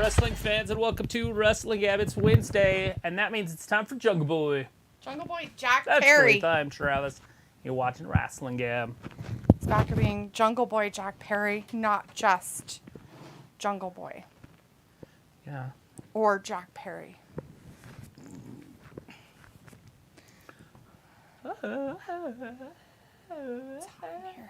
wrestling fans, and welcome to Wrestling Gab. It's Wednesday, and that means it's time for Jungle Boy. Jungle Boy Jack That's Perry. the time, Travis. You're watching Wrestling Gab. It's back to being Jungle Boy Jack Perry, not just Jungle Boy. Yeah. Or Jack Perry. What's happening here?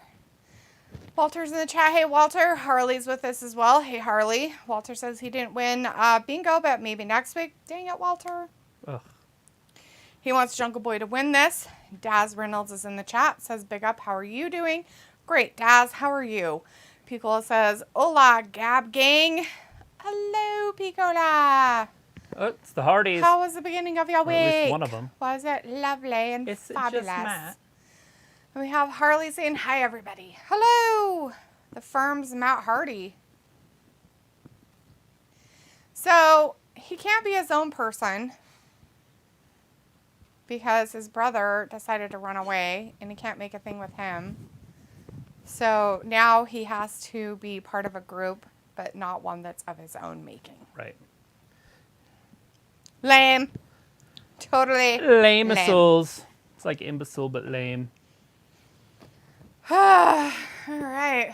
Walter's in the chat. Hey, Walter. Harley's with us as well. Hey, Harley. Walter says he didn't win bingo, but maybe next week. Dang it, Walter. Ugh. He wants Jungle Boy to win this. Daz Reynolds is in the chat. Says, big up. How are you doing? Great, Daz. How are you? Picola says, hola, Gab gang. Hello, Picola. Oh, it's the Hardys. How was the beginning of your week? Or at least one of them. Was it lovely and fabulous? Just Matt. And we have Harley saying, hi, everybody. Hello. The firm's Matt Hardy. So, he can't be his own person because his brother decided to run away and he can't make a thing with him. So, now he has to be part of a group, but not one that's of his own making. Right. Lame. Totally Lame. lame. It's like imbecile, but lame. All right.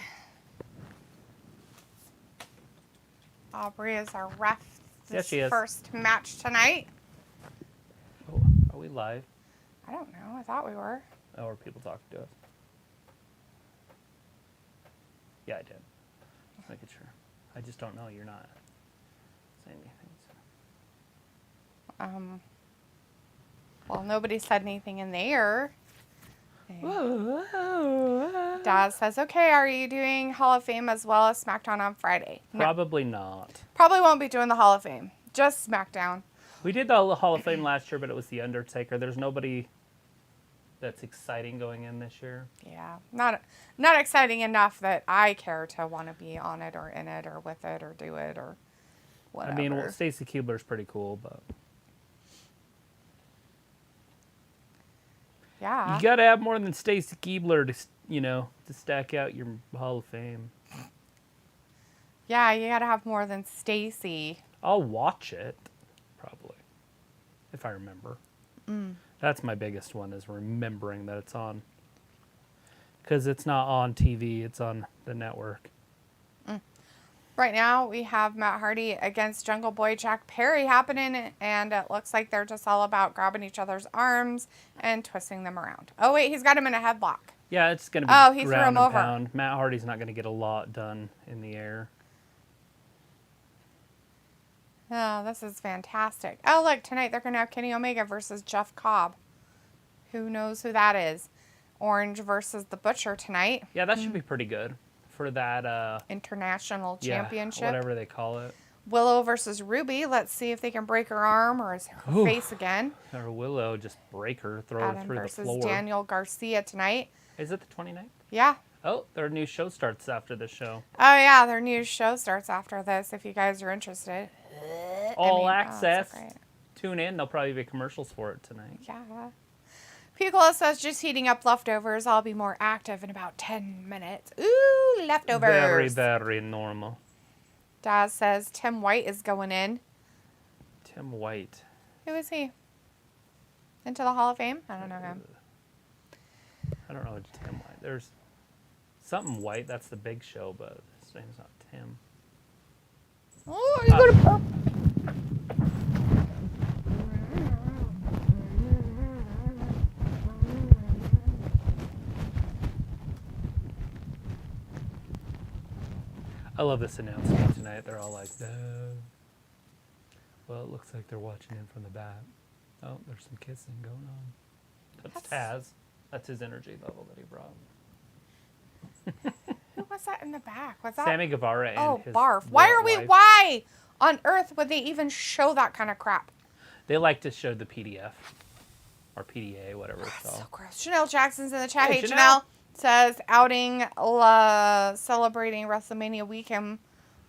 Aubrey is our ref this she is. first match tonight. Oh, are we live? I don't know. I thought we were. Oh, are people talking to us? Yeah, I did. Just making sure. I just don't know. You're not saying anything. So. Well, nobody said anything in there. Daz says, okay, are you doing Hall of Fame as well as SmackDown on Friday? Probably not. Probably won't be doing the Hall of Fame. Just SmackDown. We did the Hall of Fame last year, but it was The Undertaker. There's nobody that's exciting going in this year. Yeah. Not exciting enough that I care to want to be on it or in it or with it or do it or whatever. I mean, well, Stacy Keibler's pretty cool, but... Yeah. You got to have more than Stacy Keibler to stack out your Hall of Fame. Yeah, you got to have more than Stacy. I'll watch it, probably, if I remember. That's my biggest one, is remembering that it's on. Because it's not on TV, it's on the network. Right now, we have Matt Hardy against Jungle Boy Jack Perry happening, and it looks like they're just all about grabbing each other's arms and twisting them around. Oh, wait, he's got him in a headlock. Yeah, it's going to be he ground threw him and over. pound. Matt Hardy's not going to get a lot done in the air. Oh, this is fantastic. Oh, look, tonight they're going to have Kenny Omega versus Jeff Cobb. Who knows who that is? Orange versus the Butcher tonight. Yeah, that should be pretty good for that... International Championship. Whatever they call it. Willow versus Ruby. Let's see if they can break her arm or her face again. Or Willow, just break her, throw Adam her through the versus floor. Daniel Garcia tonight. Is it the 29th? Yeah. Oh, their new show starts after this show. Oh, yeah, their new show starts after this, if you guys are interested. All access. Oh, Tune in. There'll probably be commercials for it tonight. yeah. Picola says, just heating up leftovers. I'll be more active in about 10 minutes. Ooh, leftovers. Very, very normal. Daz says, Tim White is going in. Tim White. Who is he? Into the Hall of Fame? I don't know him. I don't know Tim White. There's something White. That's the Big Show, but his name's not Tim. Oh, he's going to... I love this announcement tonight. They're all like, "Duh." Well, it looks like they're watching in from the back. Oh, there's some kissing going on. That's Taz. That's his energy level that he brought. Who was that in the back? Was that... Sammy Guevara and his Barf. Why on earth would they even show that kind of crap? They like to show the PDF. Or PDA, whatever it's called. So gross. Janelle Jackson's in the chat. Hey, Hey, Janelle. Janelle says, outing celebrating WrestleMania weekend.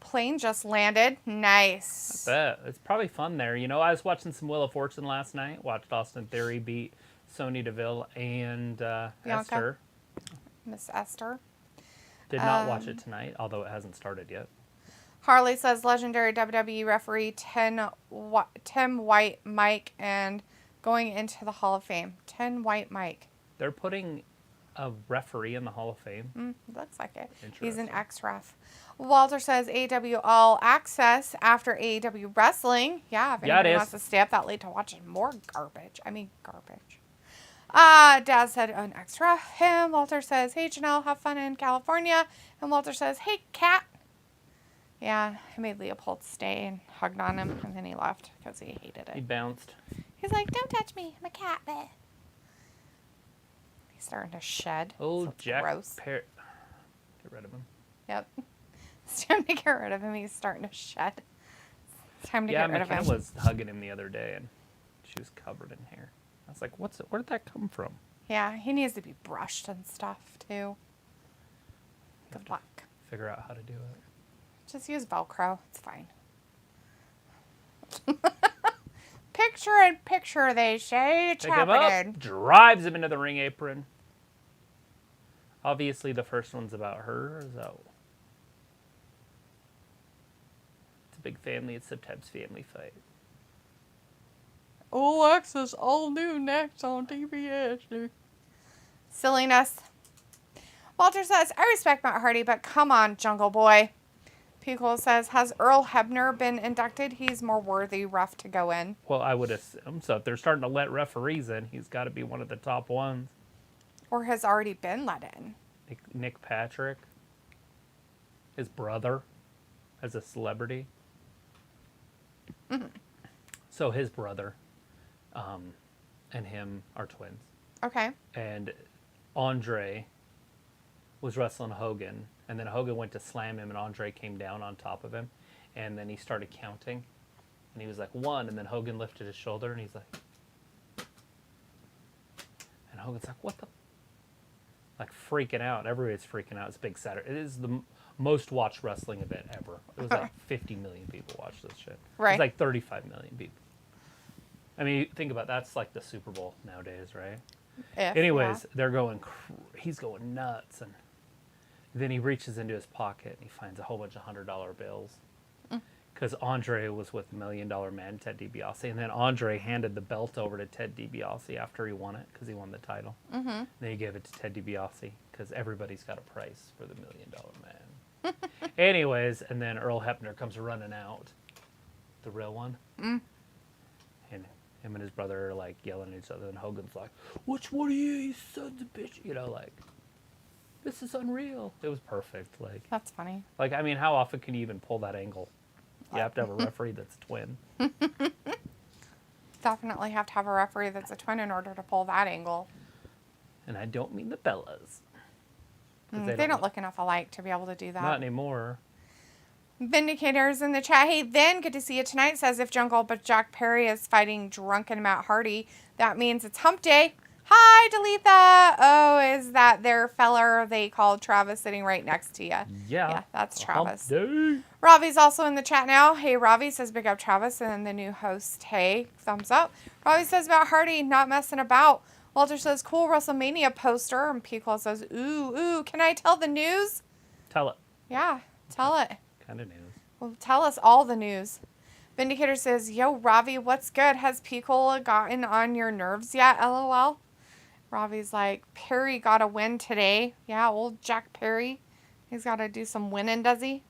Plane just landed. Nice. I bet. It's probably fun there. You know, I was watching some Wheel of Fortune last night. Watched Austin Theory beat Sonya Deville and Esther. Miss Esther. Did not watch it tonight, although it hasn't started yet. Harley says legendary WWE referee Tim White Mike and going into the Hall of Fame. Tim White Mike. They're putting a referee in the Hall of Fame? Looks like it. Interesting. He's an ex-ref. Walter says AEW All Access after AEW Wrestling. Yeah, if anybody wants to stay up that late to watch more garbage. Garbage. Dad said an ex-ref. Him. Walter says, hey, Janelle, have fun in California. And Walter says, hey, cat. Yeah, I made Leopold stay and hugged on him, and then he left because he hated it. He bounced. He's like, don't touch me. I'm a cat. Bleh. He's starting to shed. Oh, so Jack gross. Get rid of him. Yep. It's time to get rid of him. He's starting to shed. It's time to get rid of him. Yeah, McKenna was hugging him the other day, and she was covered in hair. I was like, where did that come from? Yeah, he needs to be brushed and stuff, too. Good luck. Figure out how to do it. Just use Velcro. It's fine. Picture in picture, they say. It's happening. Drives him into the ring apron. Obviously, the first one's about her. So it's a big family. It's September's family fight. Alexa's all new next on TBS. Silliness. Walter says, I respect Matt Hardy, but come on, Jungle Boy. Pickle says, has Earl Hebner been inducted? He's more worthy ref to go in. Well, I would assume so. If they're starting to let referees in, he's got to be one of the top ones. Or has already been let in. Nick Patrick, his brother, as a celebrity. Mm-hmm. So his brother and him are twins. Okay. And Andre was wrestling Hogan, and then Hogan went to slam him, and Andre came down on top of him, and then he started counting, and he was like, 1, and then Hogan lifted his shoulder, and he's like, and Hogan's like, what the, like freaking out. Everybody's freaking out. It's Big Saturday. It is the most watched wrestling event ever. It was like 50 million people watched this shit. Right. It was like 35 million people. I mean, think about that's like the Super Bowl nowadays, right? Anyways, they're going, he's going nuts, and then he reaches into his pocket and he finds a whole bunch of $100 bills. Because Andre was with $1 Million Man, Ted DiBiase. And then Andre handed the belt over to Ted DiBiase after he won it, because he won the title. Mm-hmm. Then he gave it to Ted DiBiase, because everybody's got a price for the $1 Million Man. Anyways, and then Earl Hebner comes running out, the real one. And him and his brother are like yelling at each other, and Hogan's like, which one of you sons of bitch? You know, like, this is unreal. It was perfect. Like, that's funny. Like, I mean, how often can you even pull that angle? You have to have a referee that's a twin. Definitely have to have a referee that's a twin in order to pull that angle. And I don't mean the Bellas. They don't look enough alike to be able to do that. Not anymore. Vindicators in the chat. Hey, then, good to see you tonight. Says if Jungle but Jack Perry is fighting drunken Matt Hardy, that means it's hump day. Hi, delete that. Oh, is that their feller they called Travis sitting right next to you? Yeah. Yeah, that's Travis. Hump day. Ravi's also in the chat now. Hey, Ravi says big up Travis, and then the new host, hey, thumbs up. Ravi says about Hardy not messing about. Walter says cool WrestleMania poster, and Pico says ooh, can I tell the news? Tell it. Yeah, tell it. Kind of news. Well, tell us all the news. Vindicator says, yo, Ravi, what's good? Has Pico gotten on your nerves yet? LOL. Ravi's like, Perry got a win today. Yeah, old Jack Perry. He's got to do some winning, does he?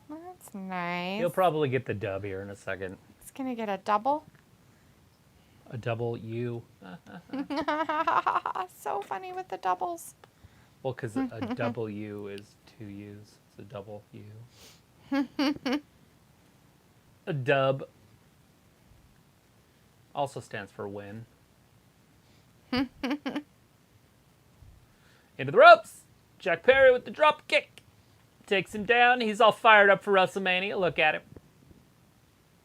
That's nice. He'll probably get the dub here in a second. He's going to get a double. A double U. So funny with the doubles. Well, because a double U is 2 U's. It's a double U. A dub also stands for win. Into the ropes. Jack Perry with the drop kick. Takes him down. He's all fired up for WrestleMania. Look at him.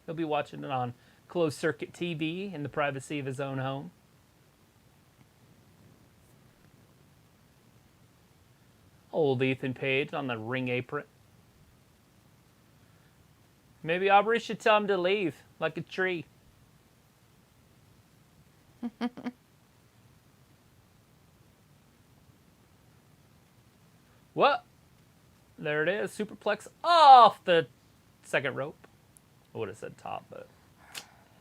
He'll be watching it on closed circuit TV in the privacy of his own home. Old Ethan Page on the ring apron. Maybe Aubrey should tell him to leave, like a tree. What? There it is. Superplex off the second rope. I would have said top, but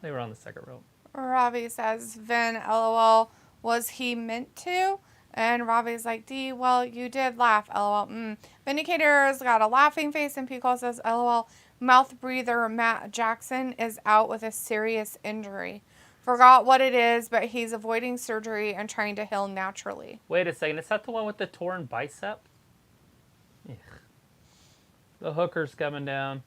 they were on the second rope. Robbie says, Vin, LOL, was he meant to? And Robbie's like, D, well, you did laugh, LOL. Vindicator's got a laughing face, and Pico says, LOL, mouth breather Matt Jackson is out with a serious injury. Forgot what it is, but he's avoiding surgery and trying to heal naturally. Wait a second. Is that the one with the torn bicep? Yeah. The hooker's coming down.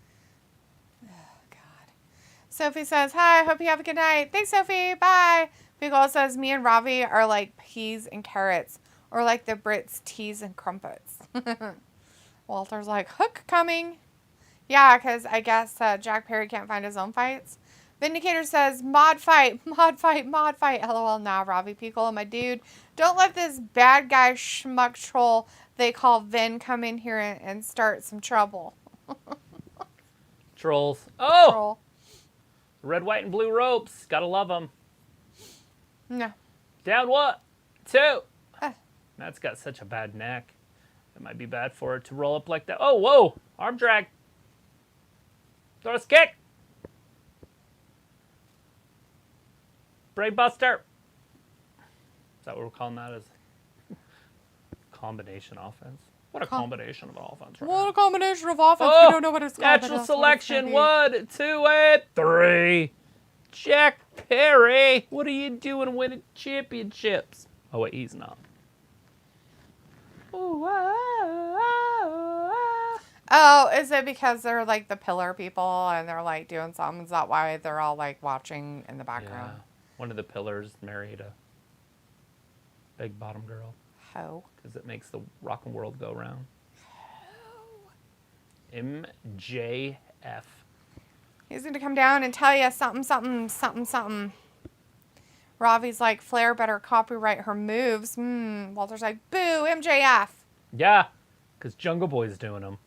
Sophie says, hi, hope you have a good night. Thanks, Sophie. Bye. Pico says, me and Ravi are like peas and carrots, or like the Brits, teas and crumpets. Walter's like, hook coming. Yeah, because I guess Jack Perry can't find his own fights. Vindicator says, mod fight, mod fight, mod fight. LOL, nah, Ravi Pico, my dude. Don't let this bad guy schmuck troll they call Vin come in here and start some trouble. Trolls. Oh! Troll. Red, white, and blue ropes. Gotta love them. No. Down what? 2. Matt's got such a bad neck. It might be bad for it to roll up like that. Oh, whoa. Arm drag. Throw kick. Brain buster. Is that what we're calling that? As combination offense? What a combination of an offense. Right? What a combination of offense. Oh, We don't know what it's called. natural selection. 1, 2, and 3. Jack Perry. What are you doing winning championships? Oh, wait, he's not. Oh, is it because they're like the pillar people and they're like doing something? Is that why they're all like watching in the background? Yeah. One of the pillars married a big bottom girl. Ho. Because it makes the rockin' world go round. MJF. He's going to come down and tell you something, something, something, something. Ravi's like, Flair better copyright her moves. Walter's like, boo, MJF. Yeah, because Jungle Boy's doing them.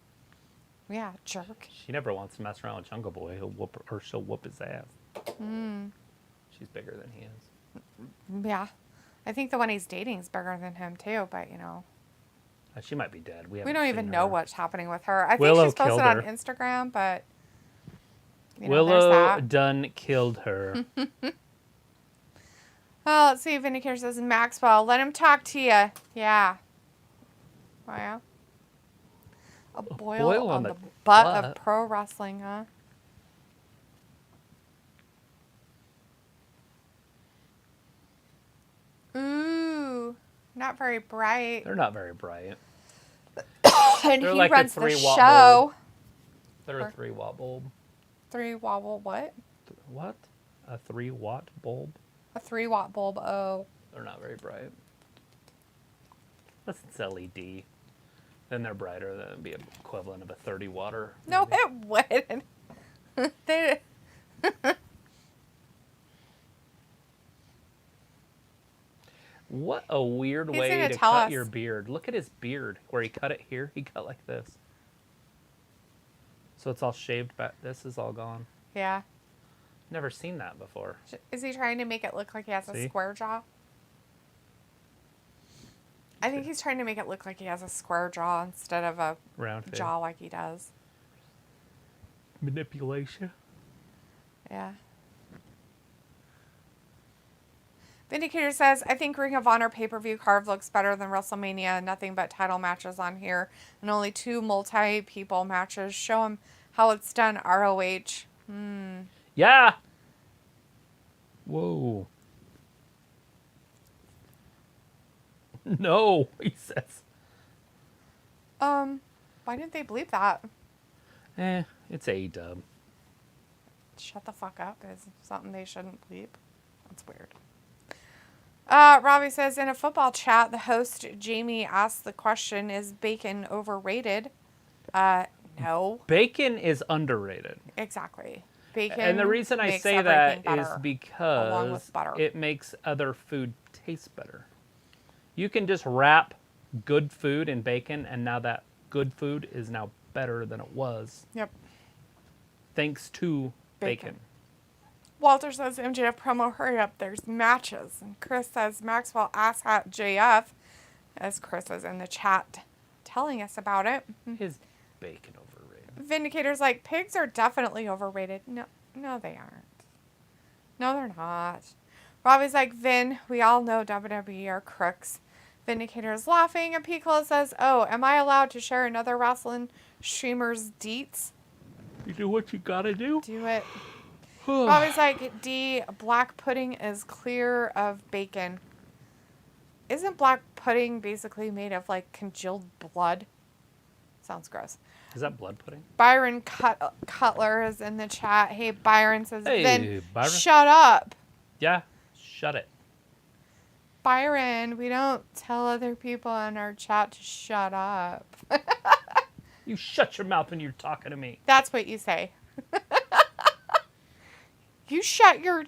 Yeah, jerk. She never wants to mess around with Jungle Boy. He'll whoop her, or she'll whoop his ass. She's bigger than he is. Yeah. I think the one he's dating is bigger than him, too, but, you know. She might be dead. We don't even know what's happening with her. I think Willow she's posted killed on her. Instagram, but, you know, Willow Dunn killed her. Oh, let's see. Vindicator says, Maxwell, let him talk to you. Yeah. Oh, yeah? A boil on the butt of pro wrestling, huh? Ooh. Not very bright. They're not very bright. And They're he like runs a the 3-watt show. bulb. They're a 3-watt bulb. 3-watt what? What? A 3-watt bulb? A 3-watt bulb. Oh. They're not very bright. Unless it's LED. Then they're brighter. Then it'd be equivalent of a 30-watter. No, it wouldn't. They- What a weird He's way gonna to tell cut us. your beard. Look at his beard. Where he cut it here, he cut like this. So it's all shaved back. This is all gone. yeah. Never seen that before. Is he trying to make it look like he has a See? square jaw? I think he's trying to make it look like he has a square jaw instead of a Round face. jaw like he does. Manipulation. Yeah. Vindicator says, I think Ring of Honor pay-per-view card looks better than WrestleMania. Nothing but title matches on here. And only 2 multi-people matches. Show him how it's done, ROH. Yeah. Whoa. No, he says. Why didn't they bleep that? It's AEW. Shut the fuck up is something they shouldn't bleep. That's weird. Robbie says, in a football chat, the host, Jamie, asked the question, is bacon overrated? No. Bacon is underrated. Exactly. Bacon And the reason I makes say that everything is better, along because with butter. it makes other food taste better. You can just wrap good food in bacon, and now that good food is now better than it was. Yep. Thanks to bacon. Walter says, MJF promo, hurry up, there's matches. And Chris says, Maxwell asked at JF, as Chris is in the chat telling us about it. bacon overrated? Vindicator's like, pigs are definitely overrated. No, they aren't. No, they're not. Robbie's like, Vin, we all know WWE are crooks. Vindicator's laughing, and Piccolo says, oh, am I allowed to share another wrestling streamer's deets? You do what you gotta do. Do it. Robbie's like, D, black pudding is clear of bacon. Isn't black pudding basically made of, like, congealed blood? Sounds gross. Is that blood pudding? Byron Cutler is in the chat. Hey, Byron says, Hey, Vin, Byron. shut up. Yeah, shut it. Byron, we don't tell other people in our chat to shut up. You shut your mouth when you're talking to me. That's what you say. You shut your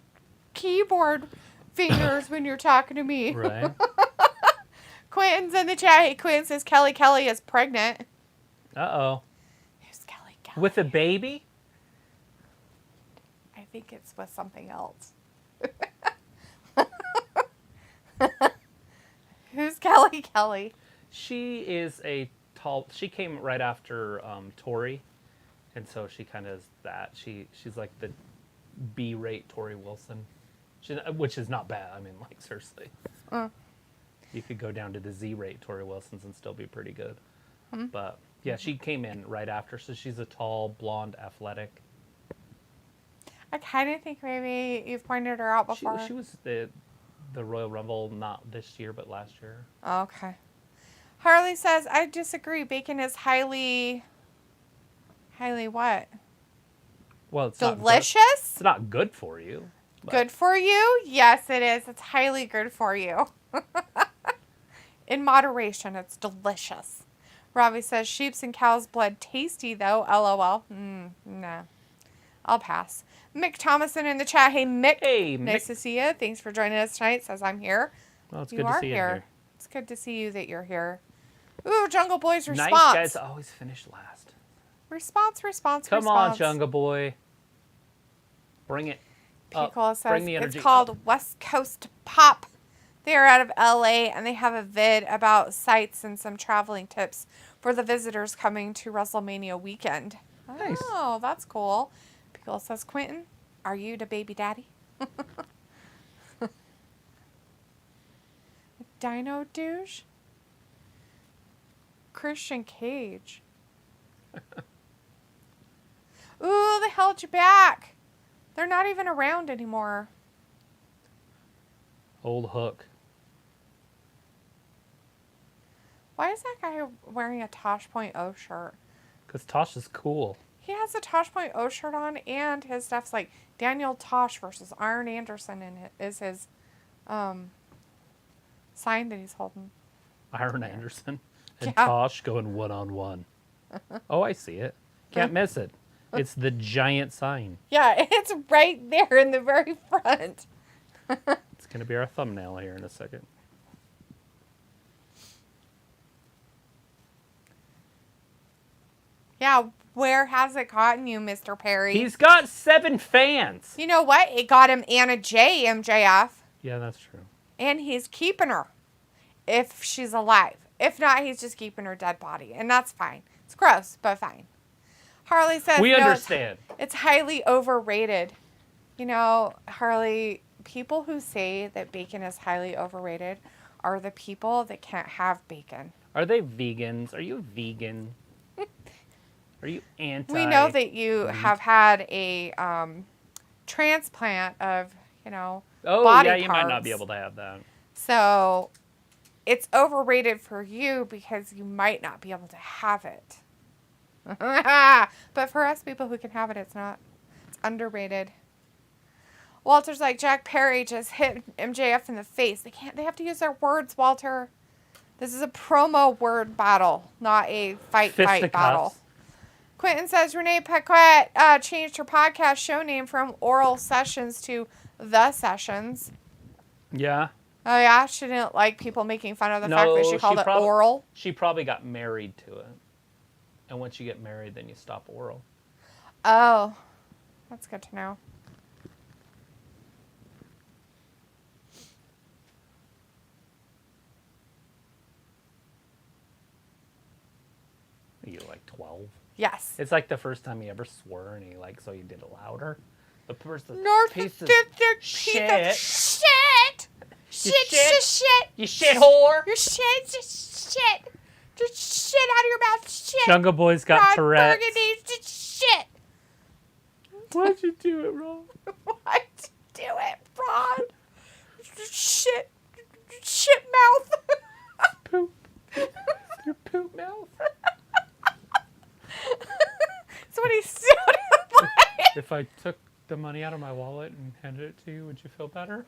keyboard fingers when you're talking to me. Right. Quentin's in the chat. Hey, Quentin says Kelly is pregnant. Uh-oh. Who's Kelly? With a baby? I think it's with something else. Who's Kelly? She is a tall... She came right after Tori. And so she kind of is that. She's like the B-rate Tori Wilson. Which is not bad. I mean, like, seriously. You could go down to the Z-rate Tori Wilsons and still be pretty good. But, yeah, she came in right after. So she's a tall, blonde, athletic. I kind of think maybe you've pointed her out before. She was the Royal Rumble, not this year, but last year. Okay. Harley says, I disagree. Bacon is highly what? Well, it's delicious? It's not good for you. Good for you? Yes, it is. It's highly good for you. In moderation, it's delicious. Robbie says, sheep's and cow's blood tasty, though. LOL. Nah. I'll pass. Mick Thomason in the chat. Hey, Mick. Hey, nice to see you. Thanks for joining us tonight. Says I'm here. Well, it's good to see you here. It's good to see you that you're here. Ooh, Jungle Boy's response. Nice guys always finish last. Response. Come on, Jungle Boy. Bring it. Piccolo says bring the energy it's called West Coast Pop. They are out of LA and they have a vid about sites and some traveling tips for the visitors coming to WrestleMania weekend. Nice. Oh, that's cool. Piccolo says, Quentin, are you the baby daddy? Dino douche? Christian Cage. Ooh, they held you back. They're not even around anymore. Old Hook. Why is that guy wearing a Tosh.0 shirt? Because Tosh is cool. He has a Tosh.0 shirt on, and his stuff's like Daniel Tosh versus Arn Anderson, and is his sign that he's holding. Arn Anderson and Tosh going one-on-one. Oh, I see it. Can't miss it. It's the giant sign. Yeah, it's right there in the very front. It's going to be our thumbnail here in a second. Yeah, where has it gotten you, Mr. Perry? He's got 7 fans. You know what? It got him Anna J, MJF. Yeah, that's true. And he's keeping her if she's alive. If not, he's just keeping her dead body. And that's fine. It's gross, but fine. Harley says, we no, understand. It's highly overrated. You know, Harley, people who say that bacon is highly overrated are the people that can't have bacon. Are they vegans? Are you vegan? Are you anti? We know that you have had a transplant of, body yeah, you parts. might not be able to have that. So it's overrated for you because you might not be able to have it. But for us people who can have it, it's not. It's underrated. Walter's like, Jack Perry just hit MJF in the face. They have to use their words, Walter. This is a promo word battle, not a fight battle. Quentin says Renee Paquette changed her podcast show name from Oral Sessions to The Sessions. Yeah. Oh, yeah? She didn't like people making fun of the fact that she called it oral? She probably got married to it. And once you get married, then you stop oral. Oh. That's good to know. You're like 12. 12. Yes. It's like the first time he ever swore, and so he did it louder. The person Narcissistic piece of shit. Shit. You shit whore. Your shit. Just shit out of your mouth. Shit. Jungle Boy's got Tourette's. Burgundy. Just shit. Why'd you do it wrong? Why'd you do it wrong? Shit. Shit mouth. Poop. Your poop mouth. That's what he sounded like. If I took the money out of my wallet and handed it to you, would you feel better?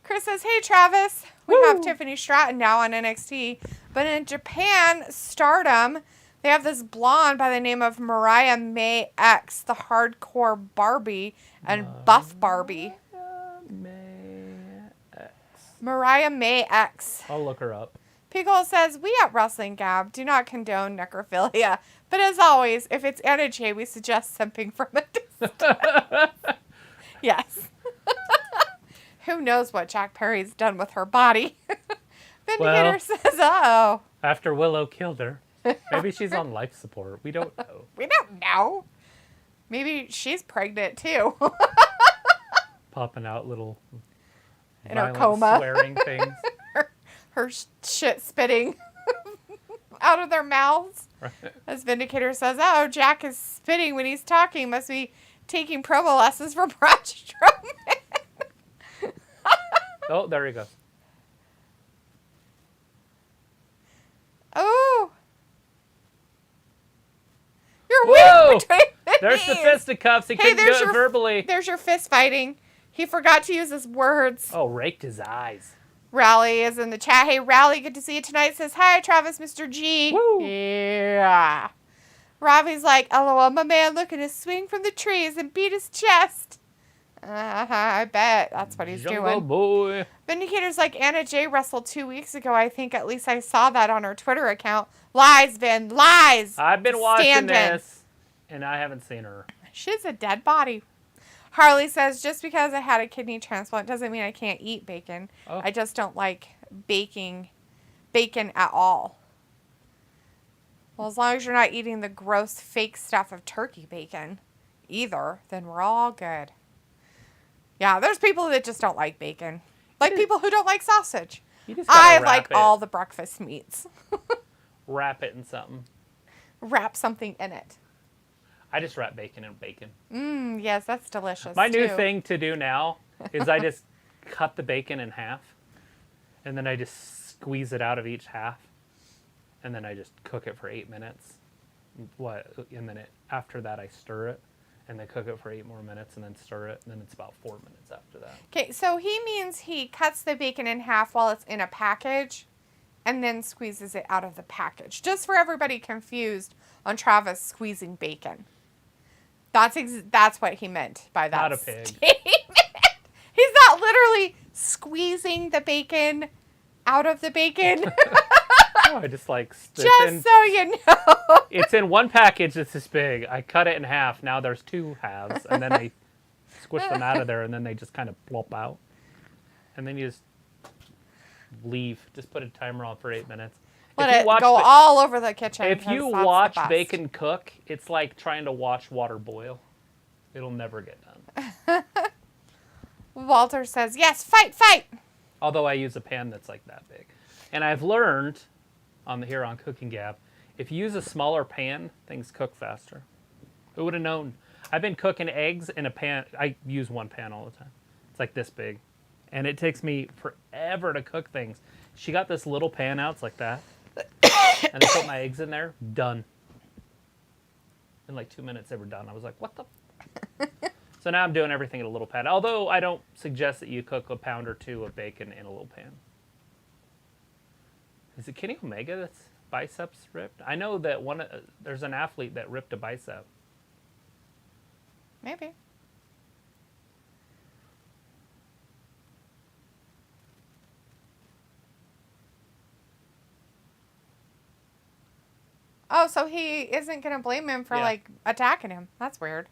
Chris says, hey, Travis, we have Tiffany Stratton now on NXT, but in Japan, Stardom, they have this blonde by the name of Mariah May X, the hardcore Barbie, and buff Barbie. Mariah May X. I'll look her up. Pickle says, we at Wrestling Gab do not condone necrophilia, but as always, if it's Anna J, we suggest simping from a distance. Yes. Who knows what Jack Perry's done with her body? Vindicator says, oh. After Willow killed her, maybe she's on life support. We don't know. We don't know. Maybe she's pregnant too. Popping out little in her coma. Swearing things. her shit spitting out of their mouths. Right. As Vindicator says, oh, Jack is spitting when he's talking. Must be taking promo lessons from Braun Strowman. Oh, there he goes. Oh. You're Whoa! weak between the There's the knees. fisticuffs. He couldn't do it verbally. There's your fist fighting. He forgot to use his words. Oh, raked his eyes. Rally is in the chat. Hey, Rally, good to see you tonight. Says, hi, Travis, Mr. G. Woo. Yeah. Robbie's like, LOL, my man looking to swing from the trees and beat his chest. I bet that's what he's Jungle doing. Boy. Vindicator's like, Anna J wrestled 2 weeks ago. I think at least I saw that on her Twitter account. Lies, Vin. Lies. I've been watching Stand-in. this, and I haven't seen her. She's a dead body. Harley says, just because I had a kidney transplant doesn't mean I can't eat bacon. Oh. I just don't like baking bacon at all. Well, as long as you're not eating the gross fake stuff of turkey bacon either, then we're all good. Yeah, there's people that just don't like bacon. Like people who don't like sausage. I like all the breakfast meats. Wrap it in something. Wrap something in it. I just wrap bacon in bacon. Yes, that's delicious. My new thing to do now is I just cut the bacon in half, and then I just squeeze it out of each half, and then I just cook it for 8 minutes. And then after that I stir it, and then cook it for 8 more minutes, and then stir it, and then it's about 4 minutes after that. Okay, so he means he cuts the bacon in half while it's in a package, and then squeezes it out of the package. Just for everybody confused on Travis squeezing bacon. That's what he meant by that Not a pig. statement. He's not literally squeezing the bacon out of the bacon. No, I just like... Just so you know. It's in one package that's this big. I cut it in half. Now there's 2 halves. And then I squish them out of there, and then they just kind of plop out. And then you just leave. Just put a timer on for 8 minutes. Let it go all over the kitchen. If you watch bacon cook, it's like trying to watch water boil. It'll never get done. Walter says, yes, fight, fight. Although I use a pan that's like that big. And I've learned here on Cooking Gab, if you use a smaller pan, things cook faster. Who would have known? I've been cooking eggs in a pan. I use one pan all the time. It's like this big. And it takes me forever to cook things. She got this little pan out. It's like that. And I put my eggs in there. Done. In like 2 minutes, they were done. I was like, what the? So now I'm doing everything in a little pan. Although I don't suggest that you cook a pound or 2 of bacon in a little pan. Is it Kenny Omega that's biceps ripped? I know that there's an athlete that ripped a bicep. Maybe. Oh, so he isn't going to blame him for, attacking him. That's weird.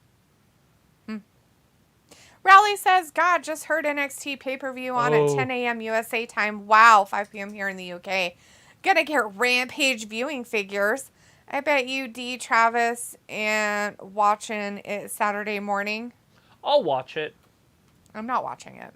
Rally says, God, just heard NXT pay-per-view on at 10 a.m. USA time. Wow, 5 p.m. here in the UK. Gonna get Rampage viewing figures. I bet you D, Travis, and watching it Saturday morning. I'll watch it. I'm not watching it.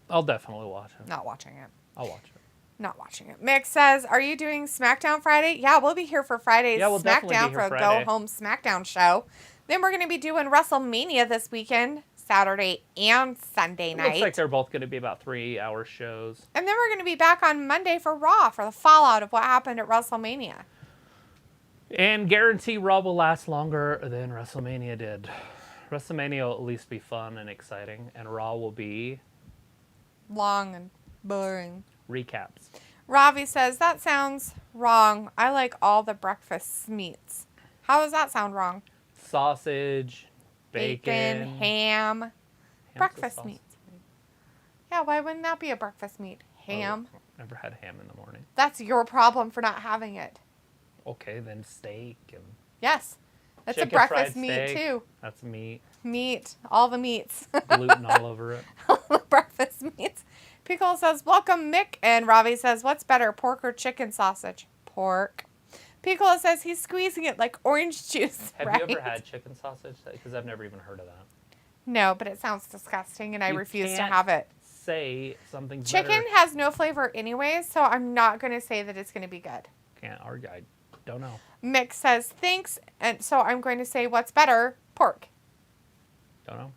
I'll definitely watch it. Not watching it. I'll watch it. Not watching it. Mick says, are you doing SmackDown Friday? Yeah, we'll be here for Friday's SmackDown for a go-home SmackDown show. Then we're going to be doing WrestleMania this weekend, Saturday and Sunday night. Looks like they're both going to be about 3-hour shows. And then we're going to be back on Monday for Raw for the fallout of what happened at WrestleMania. And guarantee Raw will last longer than WrestleMania did. WrestleMania will at least be fun and exciting, and Raw will be... long and boring. Recaps. Ravi says, that sounds wrong. I like all the breakfast meats. How does that sound wrong? Sausage, bacon, ham. Breakfast meats. Yeah, why wouldn't that be a breakfast meat? Ham. Oh, never had ham in the morning. That's your problem for not having it. Okay, then steak and... Yes. That's a chicken breakfast fried meat, steak. too. That's meat. Meat. All the meats. Gluten all over it. All the breakfast meats. Pickle says, welcome, Mick. And Ravi says, what's better, pork or chicken sausage? Pork. Piccolo says he's squeezing it like orange juice. Have right? you ever had chicken sausage? Because I've never even heard of that. No, but it sounds disgusting, and I refuse to have it. Say something Chicken better. has no flavor anyways, so I'm not going to say that it's going to be good. Can't argue. I don't know. Mick says, thanks, and so I'm going to say what's better, pork. Don't know.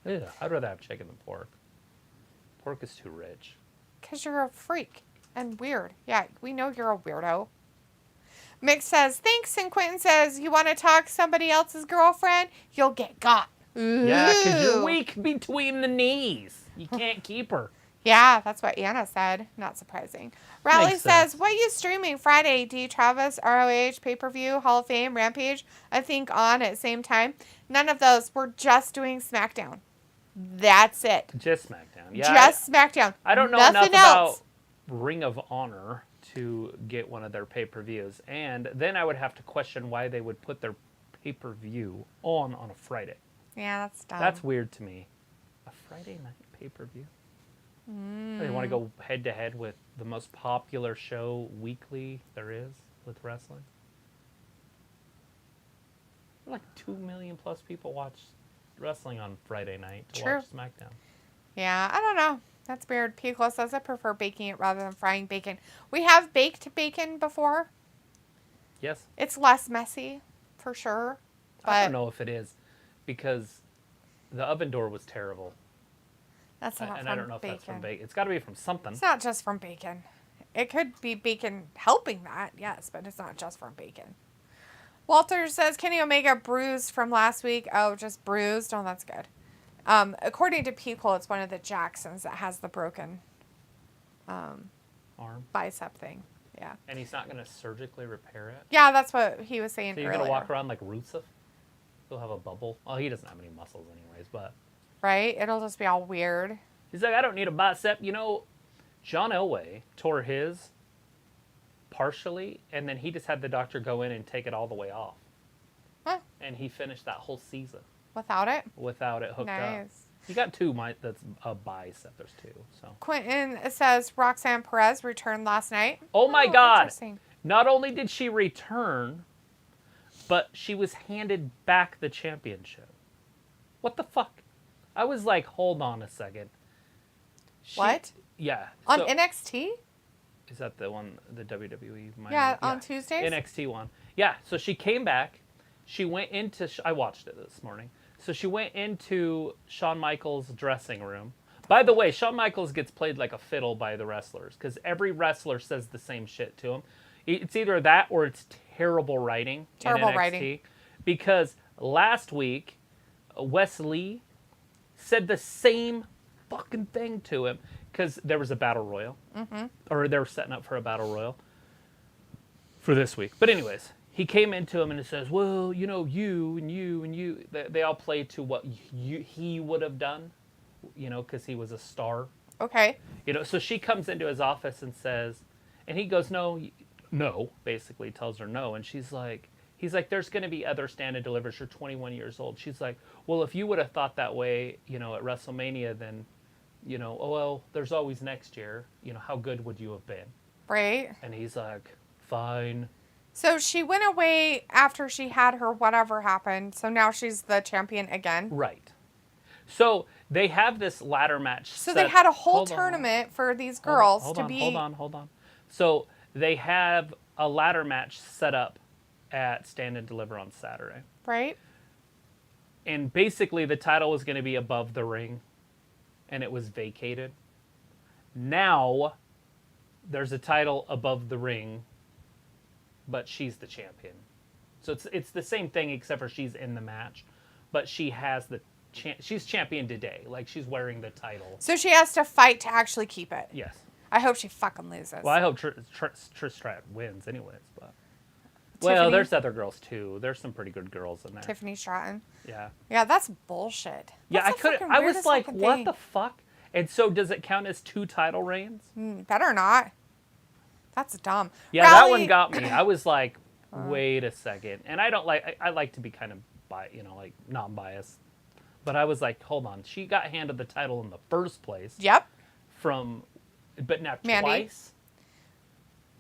Ew, I'd rather have chicken than pork. Pork is too rich. Because you're a freak and weird. Yeah, we know you're a weirdo. Mick says, thanks, and Quentin says, you want to talk somebody else's girlfriend? You'll get got. Ooh. Yeah, because you're weak between the knees. You can't keep her. Yeah, that's what Anna said. Not surprising. Rally Makes says, sense. what are you streaming Friday? D. Travis, ROH, pay-per-view, Hall of Fame, Rampage, I think on at the same time. None of those. We're just doing SmackDown. That's it. Just SmackDown. Yeah, Just SmackDown. I don't know Nothing enough else. about Ring of Honor to get one of their pay-per-views. And then I would have to question why they would put their pay-per-view on a Friday. Yeah, that's dumb. That's weird to me. A Friday night pay-per-view? They want to go head-to-head with the most popular show weekly there is with wrestling. Like 2 million plus people watch wrestling on Friday night to watch SmackDown. Yeah, I don't know. That's weird. Piccolo says I prefer baking it rather than frying bacon. We have baked bacon before. Yes. It's less messy, for sure. But I don't know if it is, because the oven door was terrible. That's not and from I don't know if bacon. that's from bacon. It's got to be from something. It's not just from bacon. It could be bacon helping that, yes, but it's not just from bacon. Walter says Kenny Omega bruised from last week. Oh, just bruised? Oh, that's good. According to People, it's one of the Jacksons that has the broken Arm. bicep thing. Yeah. And he's not going to surgically repair it? Yeah, that's what he was saying So you're earlier. going to walk around like Rusev? He'll have a bubble. Well, he doesn't have any muscles anyways, but... Right? It'll just be all weird. He's like, I don't need a bicep. You know, John Elway tore his partially, and then he just had the doctor go in and take it all the way off. Huh. And he finished that whole season Without it? without it hooked up. Nice. He got two. That's a bicep. There's two. So. Quentin says Roxanne Perez returned last night. Oh my God! Interesting. Not only did she return, but she was handed back the championship. What the fuck? I was like, hold on a second. What? Yeah. On so- NXT? Is that the one, the WWE? Yeah, on Tuesdays? NXT one. Yeah, so she came back. She went into... I watched it this morning. So she went into Shawn Michaels' dressing room. By the way, Shawn Michaels gets played like a fiddle by the wrestlers because every wrestler says the same shit to him. It's either that or it's terrible writing Terrible in NXT. writing. Because last week, Wes Lee said the same fucking thing to him because there was a battle royal. Or they were setting up for a battle royal for this week. But anyways, he came into him and it says, well, you know, you and you and you. They all play to what he would have done, you know, because he was a star. Okay. You know, so she comes into his office and says, and he goes, no, basically tells her no. And she's like, He's like, there's going to be other stand and delivers. You're 21 years old. She's like, well, if you would have thought that way, you know, at WrestleMania, then, you know, oh, well, there's always next year. You know, how good would you have been? Right. And he's like, fine. So she went away after she had her whatever happened. So now she's the champion again. Right. So they have this ladder match. So they had a whole tournament for these girls hold to on, be. Hold on. So they have a ladder match set up at Stand and Deliver on Saturday. Right. And basically the title was going to be above the ring, and it was vacated. Now there's a title above the ring, but she's the champion. So it's the same thing except for she's in the match, but she has the she's champion today. Like, she's wearing the title. So she has to fight to actually keep it. Yes. I hope she fucking loses. Well, I hope Trish Stratus wins anyways, but well, there's other girls too. There's some pretty good girls in there. Tiffany Stratton. Yeah. Yeah, that's bullshit. Yeah, That's I was like, what the fuck? And so does it count as 2 title reigns? Better not. That's dumb. Yeah, that one got me. I was like, wait a second. And I don't like, I like to be kind of like non-biased. But I was like, hold on. She got handed the title in the first place. Yep. But now Mandy. twice.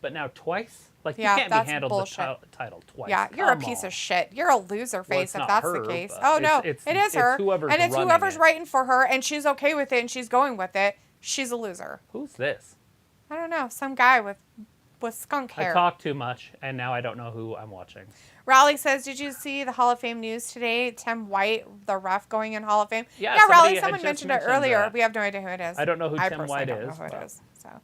But now twice? Like, Yeah, you can't be that's handled bullshit. the title twice. Yeah, you're a Come piece on. of shit. You're a loser face it's if not that's her, the case. but Oh, no. it's It is her. whoever's And it's running whoever's it. writing for her, and she's okay with it, and she's going with it. She's a loser. Who's this? I don't know. Some guy with skunk hair. I talk too much, and now I don't know who I'm watching. Raleigh says, did you see the Hall of Fame news today? Tim White, the ref, going in Hall of Fame? Yeah, Raleigh, had someone just mentioned it earlier. that. We have no idea who it is. I don't know who Tim personally White don't know is, who it but- is. So,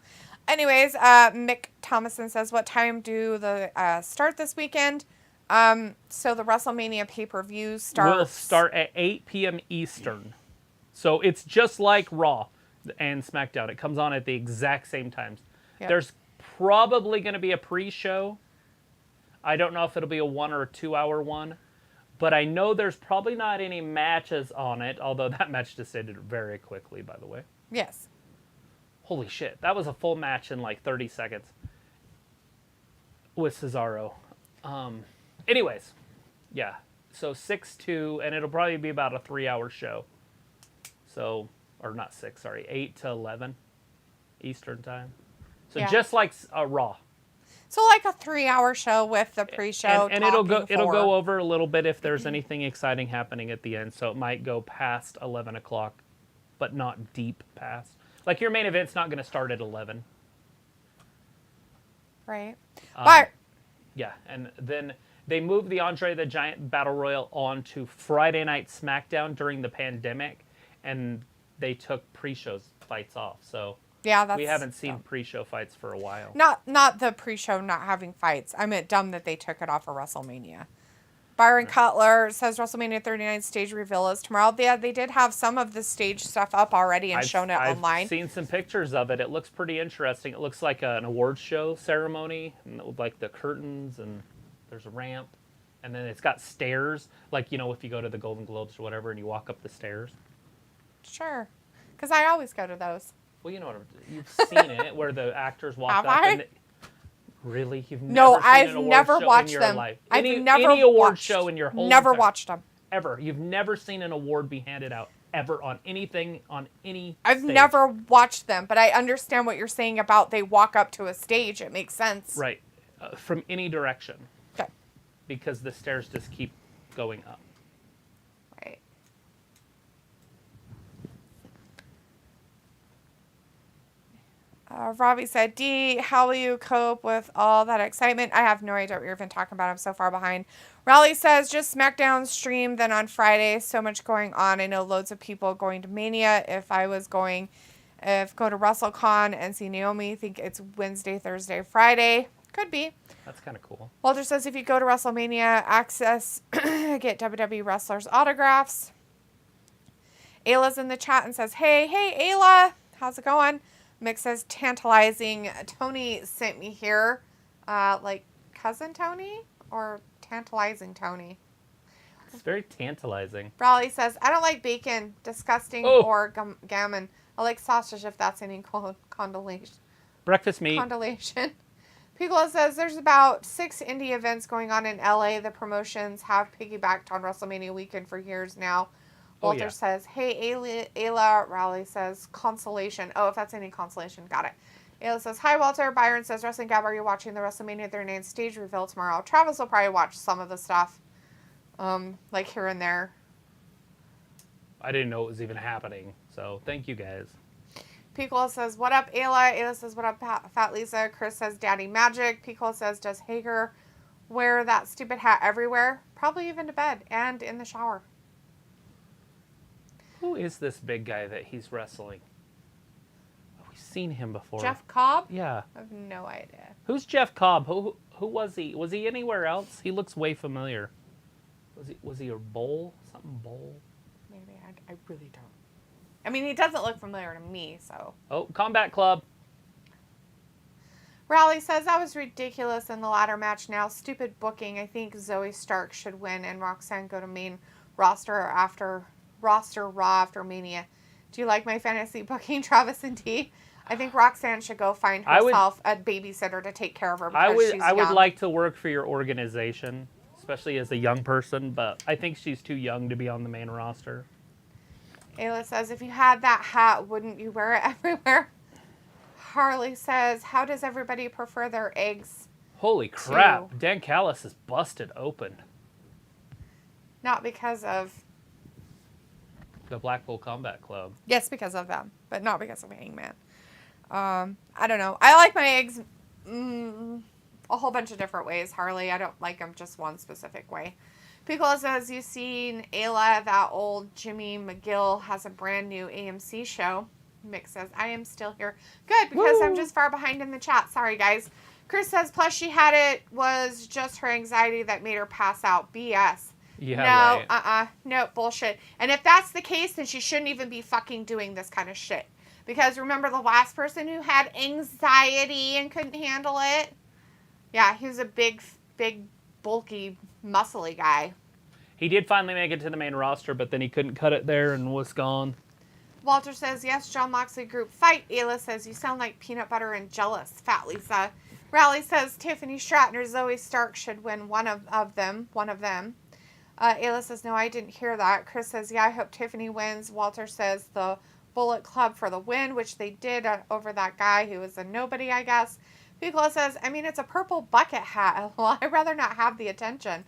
anyways, Mick Thomason says, what time do the start this weekend? So the WrestleMania pay-per-view starts. Will start at 8 p.m. Eastern. So it's just like Raw and SmackDown. It comes on at the exact same times. Yep. There's probably going to be a pre-show. I don't know if it'll be a 1 or a 2 hour one. But I know there's probably not any matches on it, although that match just ended very quickly, by the way. Yes. Holy shit. That was a full match in like 30 seconds with Cesaro. Anyways, yeah. So 6-2, and it'll probably be about a 3 hour show. So, or not 6, sorry, 8 to 11 Eastern time. So Yeah. just like Raw. So like a 3 hour show with the pre-show. And it'll go over a little bit if there's anything exciting happening at the end. So it might go past 11 o'clock, but not deep past. Like, your main event's not going to start at 11. Right. But Yeah, and then they moved the Andre the Giant Battle Royal on to Friday Night SmackDown during the pandemic, and they took pre-shows fights off. So yeah, we haven't seen pre-show fights for a while. Not the pre-show not having fights. I meant dumb that they took it off of WrestleMania. Byron Cutler says WrestleMania 39 stage reveal is tomorrow. Yeah, they did have some of the stage stuff up already and shown it online. I've seen some pictures of it. It looks pretty interesting. It looks like an awards show ceremony, and like the curtains, and there's a ramp, and then it's got stairs, like, you know, if you go to the Golden Globes or whatever and you walk up the stairs. Sure, because I always go to those. Well, you know, you've seen it where the actors walk Have up. I? And really? You've never No, seen I've an award never show watched in your them. life. I've Any never award watched, show in your whole never entire, watched them. ever. You've never seen an award be handed out ever on anything on any I've stage. never watched them, but I understand what you're saying about they walk up to a stage. It makes sense. Right. From any direction. Okay. Because the stairs just keep going up. Right. Robbie said, D, how will you cope with all that excitement? I have no idea what you're even talking about. I'm so far behind. Raleigh says, just SmackDown stream, then on Friday. So much going on. I know loads of people going to Mania. If go to WrestleCon and see Naomi, think it's Wednesday, Thursday, Friday. Could be. That's kind of cool. Walter says, if you go to WrestleMania, access, get WWE wrestlers' autographs. Ayla's in the chat and says, hey, Ayla, how's it going? Mick says, tantalizing. Tony sent me here, like cousin Tony or tantalizing Tony. It's very tantalizing. Raleigh says, I don't like bacon, disgusting, or gammon. I like sausage if that's any condolation. Breakfast meat. Condolation. Piccolo says there's about 6 indie events going on in LA. The promotions have piggybacked on WrestleMania weekend for years now. Walter says, hey, Ayla. Raleigh says, consolation. Oh, if that's any consolation. Got it. Ayla says, hi, Walter. Byron says, Wrestling Gab, are you watching the WrestleMania 39 stage reveal tomorrow? Travis will probably watch some of the stuff, like here and there. I didn't know it was even happening, so thank you guys. Piccolo says, what up, Ayla? Ayla says, what up, Fat Lisa? Chris says, Daddy Magic. Piccolo says, does Hager wear that stupid hat everywhere? Probably even to bed and in the shower. Who is this big guy that he's wrestling? Oh, we've seen him before. Jeff Cobb? Yeah. I have no idea. Who's Jeff Cobb? Who was he? Was he anywhere else? He looks way familiar. Was he a bowl? Something bowl? Maybe. I really don't. I mean, he doesn't look familiar to me, so. Oh, Combat Club. Raleigh says, that was ridiculous in the ladder match now. Stupid booking. I think Zoe Stark should win and Roxanne go to main roster Raw after Mania. Do you like my fantasy booking, Travis and T? I think Roxanne should go find herself a babysitter to take care of her because she's young. I would like to work for your organization, especially as a young person, but I think she's too young to be on the main roster. Ayla says, if you had that hat, wouldn't you wear it everywhere? Harley says, how does everybody prefer their eggs? Holy crap. Dan Callis is busted open. Not because of... the Blackpool Combat Club. Yes, because of them, but not because of Hangman. I don't know. I like my eggs a whole bunch of different ways, Harley. I don't like them just one specific way. Piccolo says, you seen Ayla, that old Jimmy McGill has a brand new AMC show. Mick says, I am still here. Good, because I'm just far behind in the chat. Sorry, guys. Chris says, plus she had it was just her anxiety that made her pass out. BS. Yeah, no, right. No, bullshit. And if that's the case, then she shouldn't even be fucking doing this kind of shit. Because remember the last person who had anxiety and couldn't handle it? Yeah, he was a big, bulky, muscly guy. He did finally make it to the main roster, but then he couldn't cut it there and was gone. Walter says, yes, John Moxley group fight. Ayla says, you sound like peanut butter and jealous, Fat Lisa. Raleigh says, Tiffany Stratton, Zoe Stark should win one of them. Ayla says, no, I didn't hear that. Chris says, yeah, I hope Tiffany wins. Walter says, the Bullet Club for the win, which they did over that guy who was a nobody, I guess. Piccolo says, I mean, it's a purple bucket hat. Well, I'd rather not have the attention.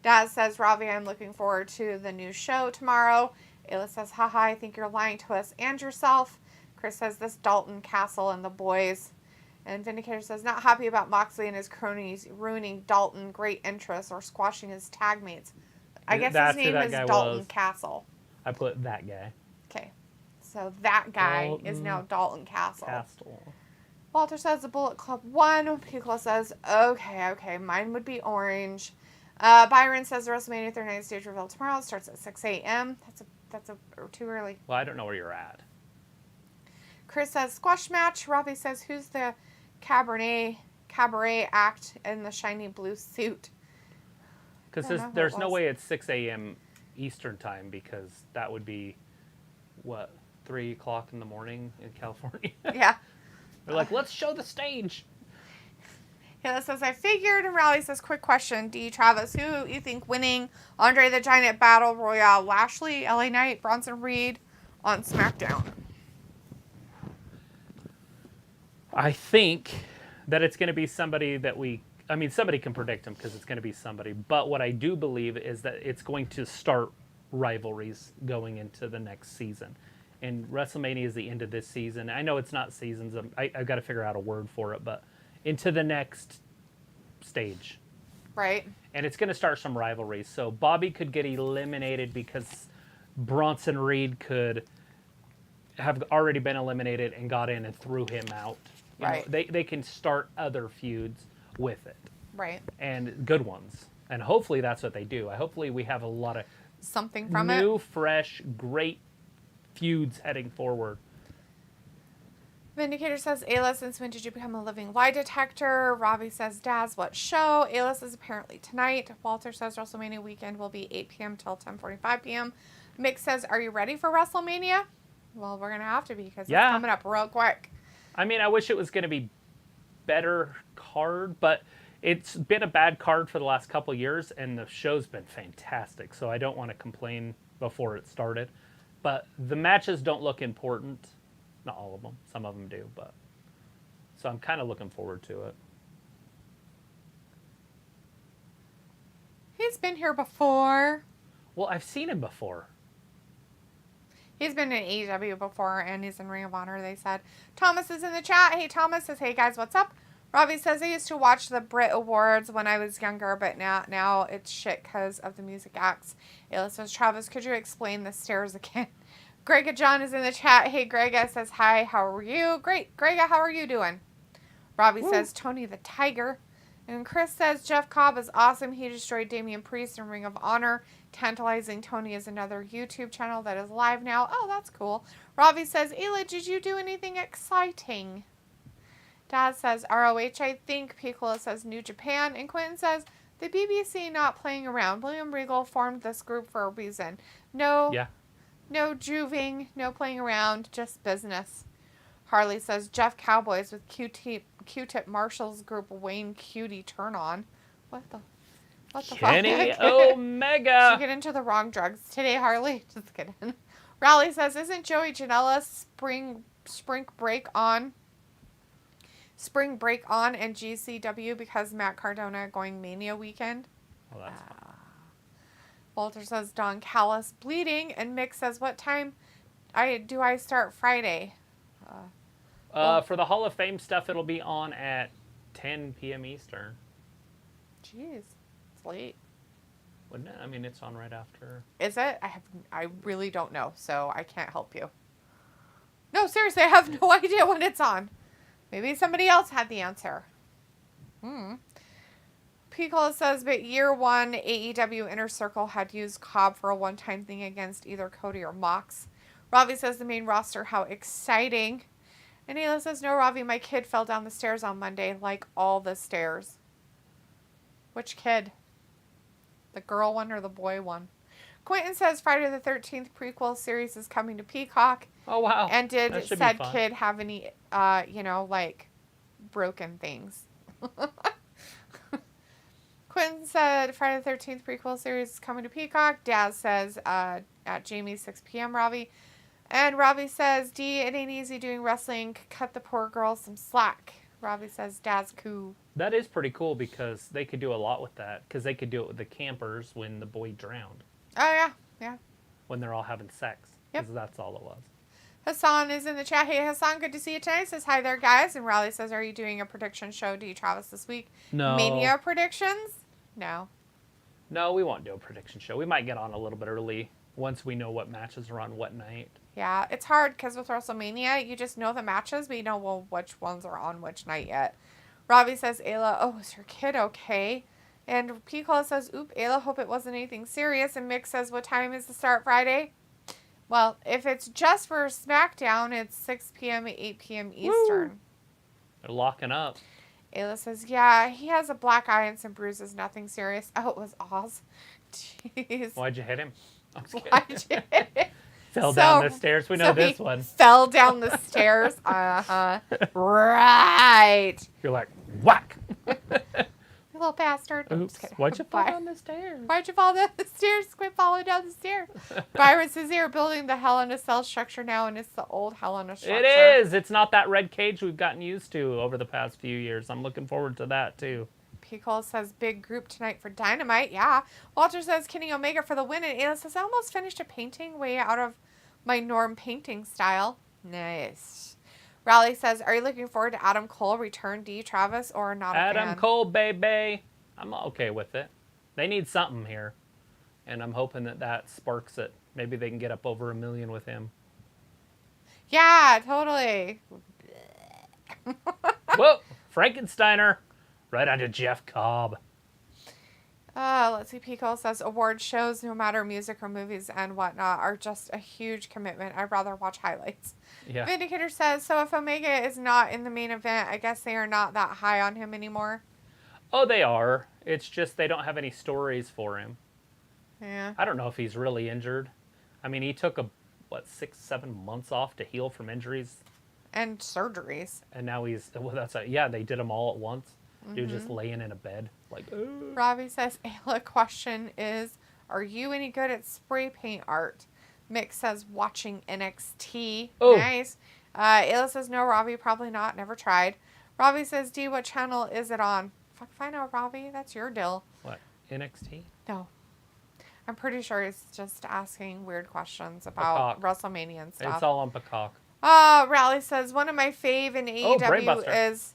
Daz says, Ravi, I'm looking forward to the new show tomorrow. Ayla says, haha, I think you're lying to us and yourself. Chris says, this Dalton Castle and the boys. And Vindicator says, not happy about Moxley and his cronies ruining Dalton great interests or squashing his tag mates. I guess his name is Dalton Castle. I put that guy. Okay. So that guy is now Dalton Castle. Walter says the Bullet Club won. Piccolo says, okay, mine would be orange. Byron says the WrestleMania 39 stage reveal tomorrow starts at 6 a.m. That's too early. Well, I don't know where you're at. Chris says squash match. Robbie says, who's the cabaret act in the shiny blue suit? Because there's no way it's 6 a.m. Eastern time, because that would be, 3 o'clock in the morning in California? Yeah. They're like, let's show the stage. Hila says, I figured. And Raleigh says, quick question. D. Travis, who you think winning Andre the Giant Battle Royale? Lashley, LA Knight, Bronson Reed on SmackDown? I think that it's going to be somebody that somebody can predict him because it's going to be somebody. But what I do believe is that it's going to start rivalries going into the next season. And WrestleMania is the end of this season. I know it's not seasons. I've got to figure out a word for it, but into the next stage. Right. And it's going to start some rivalries. So Bobby could get eliminated because Bronson Reed could have already been eliminated and got in and threw him out. Right. They can start other feuds with it. Right. And good ones. And hopefully that's what they do. Hopefully we have a lot of something from new, fresh, great feuds heading forward. Vindicator says, Ayla, since when did you become a living lie detector? Robbie says, Daz, what show? Ayla says, apparently tonight. Walter says, WrestleMania weekend will be 8 p.m. till 10:45 p.m. Mick says, are you ready for WrestleMania? Well, we're going to have to be because it's coming up real quick. I mean, I wish it was going to be better card, but it's been a bad card for the last couple years, and the show's been fantastic, so I don't want to complain before it started. But the matches don't look important. Not all of them. Some of them do, but... So I'm kind of looking forward to it. He's been here before. Well, I've seen him before. He's been in AEW before, and he's in Ring of Honor, they said. Thomas is in the chat. Hey, Thomas says, hey, guys, what's up? Robbie says, I used to watch the Brit Awards when I was younger, but now it's shit because of the music acts. Ayla says, Travis, could you explain the stairs again? Grega John is in the chat. Hey, Grega says, hi, how are you? Great. Grega, how are you doing? Robbie says, Tony the Tiger. And Chris says, Jeff Cobb is awesome. He destroyed Damian Priest in Ring of Honor. Tantalizing Tony is another YouTube channel that is live now. Oh, that's cool. Robbie says, Ayla, did you do anything exciting? Dad says, ROH, I think. Piccolo says, New Japan. And Quentin says, the BBC not playing around. William Regal formed this group for a reason. No juving, no playing around, just business. Harley says, Jeff Cowboys with Q-Tip Marshall's group Wayne Cutie turn on. What the Kenny fuck? Omega. Did you get into the wrong drugs today, Harley? Just kidding. Raleigh says, isn't Joey Janela spring break on and GCW because Matt Cardona going Mania weekend? Oh, that's fine. Walter says, Don Callis bleeding. And Mick says, what time do I start Friday? For the Hall of Fame stuff, it'll be on at 10 p.m. Eastern. Jeez. It's late. Wouldn't it? I mean, it's on right after. Is it? I really don't know, so I can't help you. No, seriously, I have no idea when it's on. Maybe somebody else had the answer. Piccolo says, but year one, AEW Inner Circle had used Cobb for a one-time thing against either Cody or Mox. Ravi says, the main roster, how exciting. And Ayla says, no, Ravi, my kid fell down the stairs on Monday, like all the stairs. Which kid? The girl one or the boy one? Quentin says, Friday the 13th prequel series is coming to Peacock. Oh, wow. And did said kid have any, broken things? Quentin said, Friday the 13th prequel series is coming to Peacock. Daz says, at Jamie, 6 p.m., Ravi. And Ravi says, D, it ain't easy doing wrestling. Cut the poor girl some slack. Ravi says, Daz cool. That is pretty cool because they could do a lot with that. Because they could do it with the campers when the boy drowned. Oh, yeah. Yeah. When they're all having sex. Yep. Because that's all it was. Hassan is in the chat. Hey, Hassan, good to see you tonight. Says, hi there, guys. And Riley says, are you doing a prediction show? Do you, Travis, this week? No. Mania predictions? No. No, we won't do a prediction show. We might get on a little bit early once we know what matches are on what night. Yeah, it's hard because with WrestleMania, you just know the matches, but you know which ones are on which night yet. Robbie says, Ayla, oh, is your kid okay? And Piccolo says, oop, Ayla, hope it wasn't anything serious. And Mick says, what time is the start Friday? Well, if it's just for SmackDown, it's 6 p.m. 8 p.m. Eastern. Woo. They're locking up. Ayla says, yeah, he has a black eye and some bruises, nothing serious. Oh, it was Oz. Jeez. Why'd you hit him? I'm just kidding. Why'd you hit him? Fell down the stairs. We know this one. Fell down the stairs. Uh-huh. Right. You're like, whack. You little bastard. Oops. Why'd you fall down the stairs? Why'd you fall down the stairs? Quit falling down the stairs. Byron says they're building the Hell in a Cell structure now, and it's the old Hell in a structure. It is. It's not that red cage we've gotten used to over the past few years. I'm looking forward to that, too. Piccolo says big group tonight for Dynamite. Yeah. Walter says Kenny Omega for the win. And Ayla says I almost finished a painting way out of my norm painting style. Nice. Raleigh says, are you looking forward to Adam Cole return, D, Travis, or not a Adam fan? Cole, baby. I'm okay with it. They need something here. And I'm hoping that sparks it. Maybe they can get up over 1 million with him. Yeah, totally. Whoa, Frankensteiner. Right onto Jeff Cobb. Let's see. Pico says award shows, no matter music or movies and whatnot, are just a huge commitment. I'd rather watch highlights. Yeah. Vindicator says, so if Omega is not in the main event, I guess they are not that high on him anymore. Oh, they are. It's just they don't have any stories for him. Yeah. I don't know if he's really injured. I mean, he took 6-7 months off to heal from injuries. And surgeries. And now they did them all at once. Dude just laying in a bed. Like, Robbie says, Ayla question is, are you any good at spray paint art? Mick says, watching NXT. Oh. Nice. Ayla says, no, Robbie, probably not. Never tried. Robbie says, D, what channel is it on? Fuck if I know, Robbie. That's your deal. What? NXT? No. I'm pretty sure he's just asking weird questions about WrestleMania and stuff. It's all on Peacock. Rally says, one of my fave in AEW is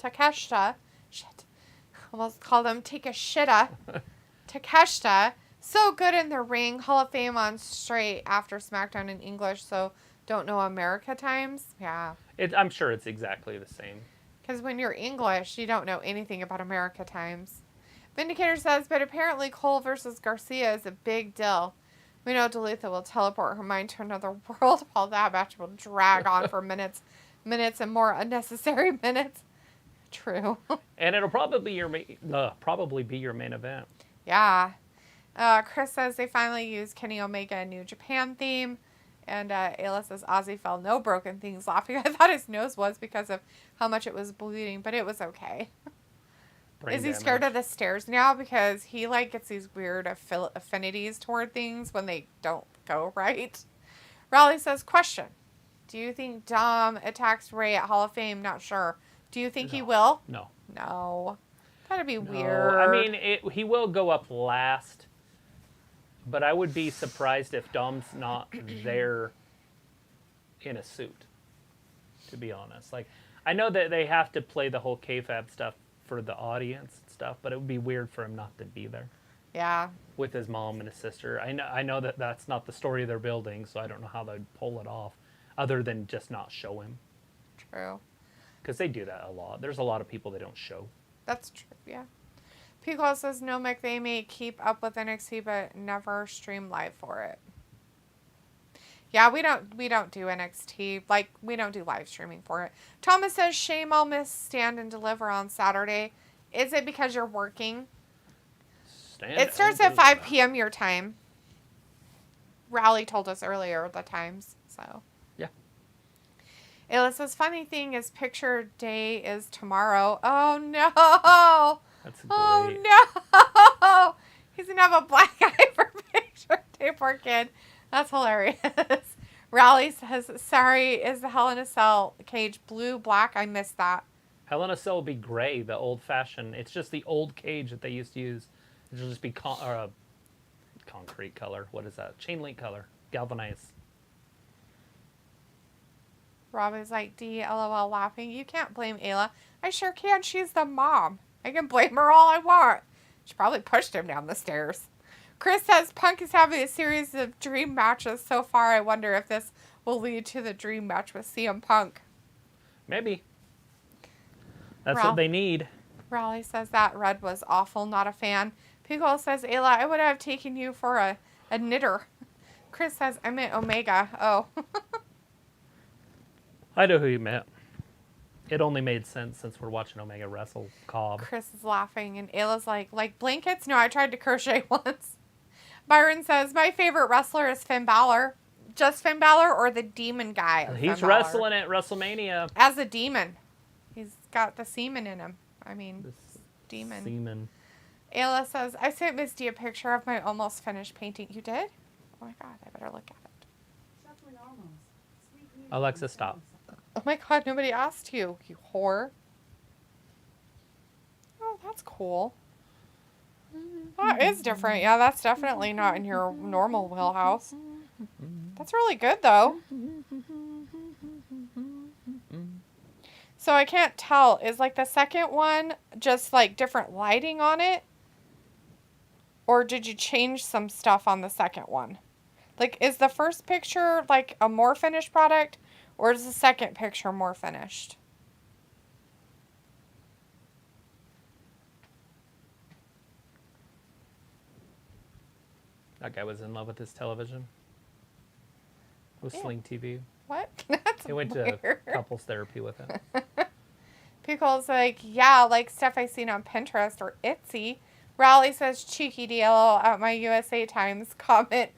Takeshita. Shit. Almost called him Takeshita. Takeshita. So good in the ring. Hall of Fame on straight after SmackDown in English, so don't know America times. Yeah. I'm sure it's exactly the same. Because when you're English, you don't know anything about America times. Vindicator says, but apparently Cole versus Garcia is a big deal. We know Duluth will teleport her mind to another world while that match will drag on for minutes and more unnecessary minutes. True. And it'll probably be your main event. Yeah. Chris says they finally used Kenny Omega New Japan theme. And Ayla says Ozzy fell no broken things laughing. I thought his nose was because of how much it was bleeding, but it was okay. Is he scared of the stairs now? Because he gets these weird affinities toward things when they don't go right. Raleigh says, question. Do you think Dom attacks Ray at Hall of Fame? Not sure. Do you think he will? No. No. That'd be weird. I mean, he will go up last. But I would be surprised if Dom's not there in a suit, to be honest. I know that they have to play the whole kayfabe stuff for the audience and stuff, but it would be weird for him not to be there. Yeah. With his mom and his sister. I know that that's not the story they're building, so I don't know how they'd pull it off, other than just not show him. True. Because they do that a lot. There's a lot of people they don't show. That's true, yeah. Pico says, no, Mick, they may keep up with NXT, but never stream live for it. Yeah, we don't do NXT. We don't do live streaming for it. Thomas says, shame I'll miss Stand and Deliver on Saturday. Is it because you're working? It starts at 5 p.m. your time. Rally told us earlier the times, so. Yeah. Ayla says, funny thing is picture day is tomorrow. Oh, no. That's great. Oh, no. He's going to have a black eye for picture day, poor kid. That's hilarious. Rally says, sorry, is the Hell in a Cell cage blue, black? I missed that. Hell in a Cell will be gray, the old-fashioned. It's just the old cage that they used to use. It'll just be concrete color. What is that? Chain link color. Galvanized. Robbie's like, D, LOL, laughing. You can't blame Ayla. I sure can. She's the mom. I can blame her all I want. She probably pushed him down the stairs. Chris says, Punk is having a series of dream matches so far. I wonder if this will lead to the dream match with CM Punk. Maybe. That's what they need. Raleigh says that Red was awful, not a fan. Pico says, Ayla, I would have taken you for a knitter. Chris says, I meant Omega. Oh. I know who you meant. It only made sense since we're watching Omega wrestle Cobb. Chris is laughing, and Ayla's like blankets? No, I tried to crochet once. Byron says, my favorite wrestler is Finn Balor. Just Finn Balor or the demon guy? He's wrestling at WrestleMania. As a demon. He's got the semen in him. I mean, demon. Semen. Ayla says, I sent Misty a picture of my almost finished painting. You did? Oh my God, I better look at it. Alexa, stop. Oh my God, nobody asked you, you whore. Oh, that's cool. That is different. Yeah, that's definitely not in your normal wheelhouse. That's really good, though. So I can't tell. Is the second one just different lighting on it? Or did you change some stuff on the second one? Is the first picture a more finished product? Or is the second picture more finished? That guy was in love with his television. With Sling TV. What? That's He went weird. to couples therapy with him. Pickle's yeah, stuff I seen on Pinterest or Etsy. Raleigh says, cheeky deal at my USA Times comment.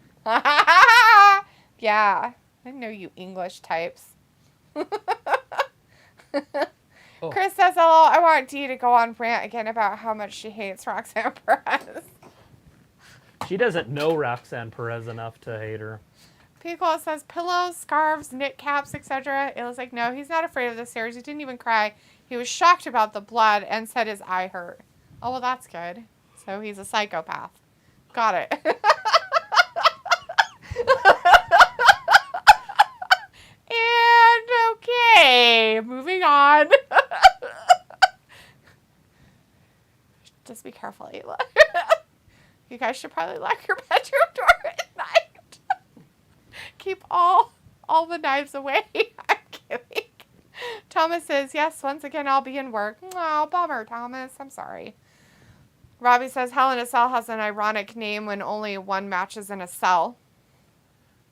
Yeah, I know you English types. Oh. Chris says, "Oh, I want Dee to go on rant again about how much she hates Roxanne Perez." She doesn't know Roxanne Perez enough to hate her. Pico says, "Pillows, scarves, knit caps, etc." It was like, no, he's not afraid of the stairs. He didn't even cry. He was shocked about the blood and said his eye hurt. Oh, well, that's good. So he's a psychopath. Got it. And okay, moving on. Just be careful, Ayla. You guys should probably lock your bedroom door at night. Keep all the knives away. I'm kidding. Thomas says, yes, once again, I'll be in work. Oh, bummer, Thomas. I'm sorry. Robbie says, Hell in a Cell has an ironic name when only one match is in a cell.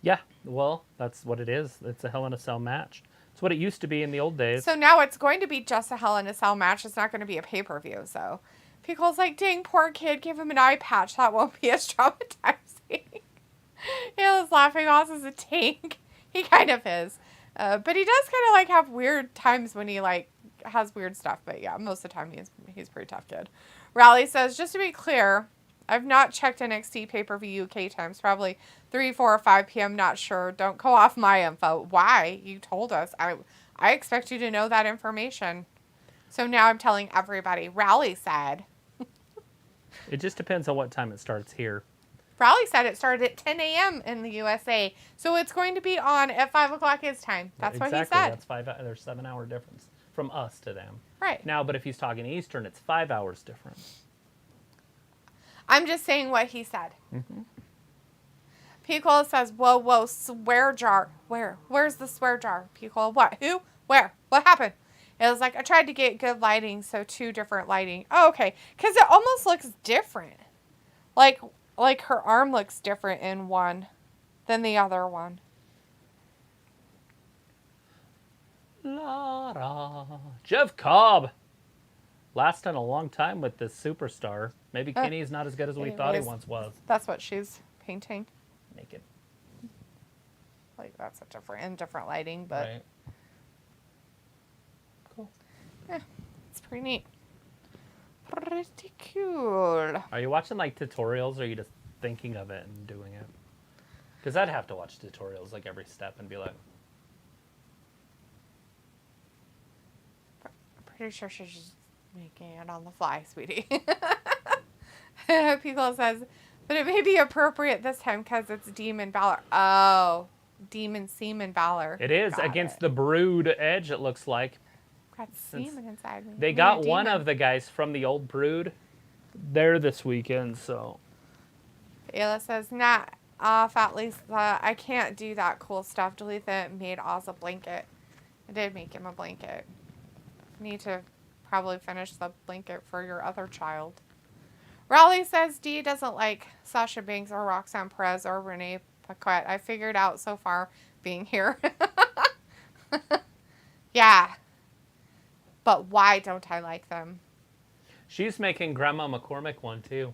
Yeah, well, that's what it is. It's a Hell in a Cell match. It's what it used to be in the old days. So now it's going to be just a Hell in a Cell match. It's not going to be a pay-per-view. So Pickle's like, dang, poor kid, give him an eye patch. That won't be as traumatizing. He was laughing off as a tank. He kind of is. But he does kind of like have weird times when he like has weird stuff. But yeah, most of the time he's a pretty tough kid. Raleigh says, just to be clear, I've not checked NXT pay-per-view UK times. Probably 3, 4, or 5 p.m. Not sure. Don't go off my info. Why? You told us. I expect you to know that information. So now I'm telling everybody. Raleigh said. It just depends on what time it starts here. Raleigh said it started at 10 a.m. in the USA. So it's going to be on at 5 o'clock his time. That's exactly. what he said. That's 5. There's 7-hour difference from us to them. Right. Now, but if he's talking Eastern, it's 5 hours difference. I'm just saying what he said. Mm-hmm. Picola says, whoa, swear jar. Where? Where's the swear jar? Picola, what? Who? Where? What happened? It was like, I tried to get good lighting, so 2 different lighting. Oh, okay. Because it almost looks different. Like her arm looks different in one than the other one. Jeff Cobb. Last in a long time with this superstar. Maybe Kenny's not as good as we thought he once was. That's what she's painting. Naked. Like, that's in different lighting, but... Right. Cool. Yeah, it's pretty neat. Pretty cool. Are you watching, like, tutorials, or are you just thinking of it and doing it? Because I'd have to watch tutorials, like, every step and be like... I'm pretty sure she's just making it on the fly, sweetie. Pico says, but it may be appropriate this time because it's Demon Balor. Oh, Demon Seaman Balor. It is against the Brood Edge, it looks like. Got semen inside me. They got one of the guys from the old Brood there this weekend, so. Ayla says, not off at least. I can't do that cool stuff. Delete that. Made Oz a blanket. I did make him a blanket. Need to probably finish the blanket for your other child. Raleigh says Dee doesn't like Sasha Banks or Roxanne Perez or Renee Paquette. I figured out so far being here. Yeah. But why don't I like them? She's making Grandma McCormick one, too.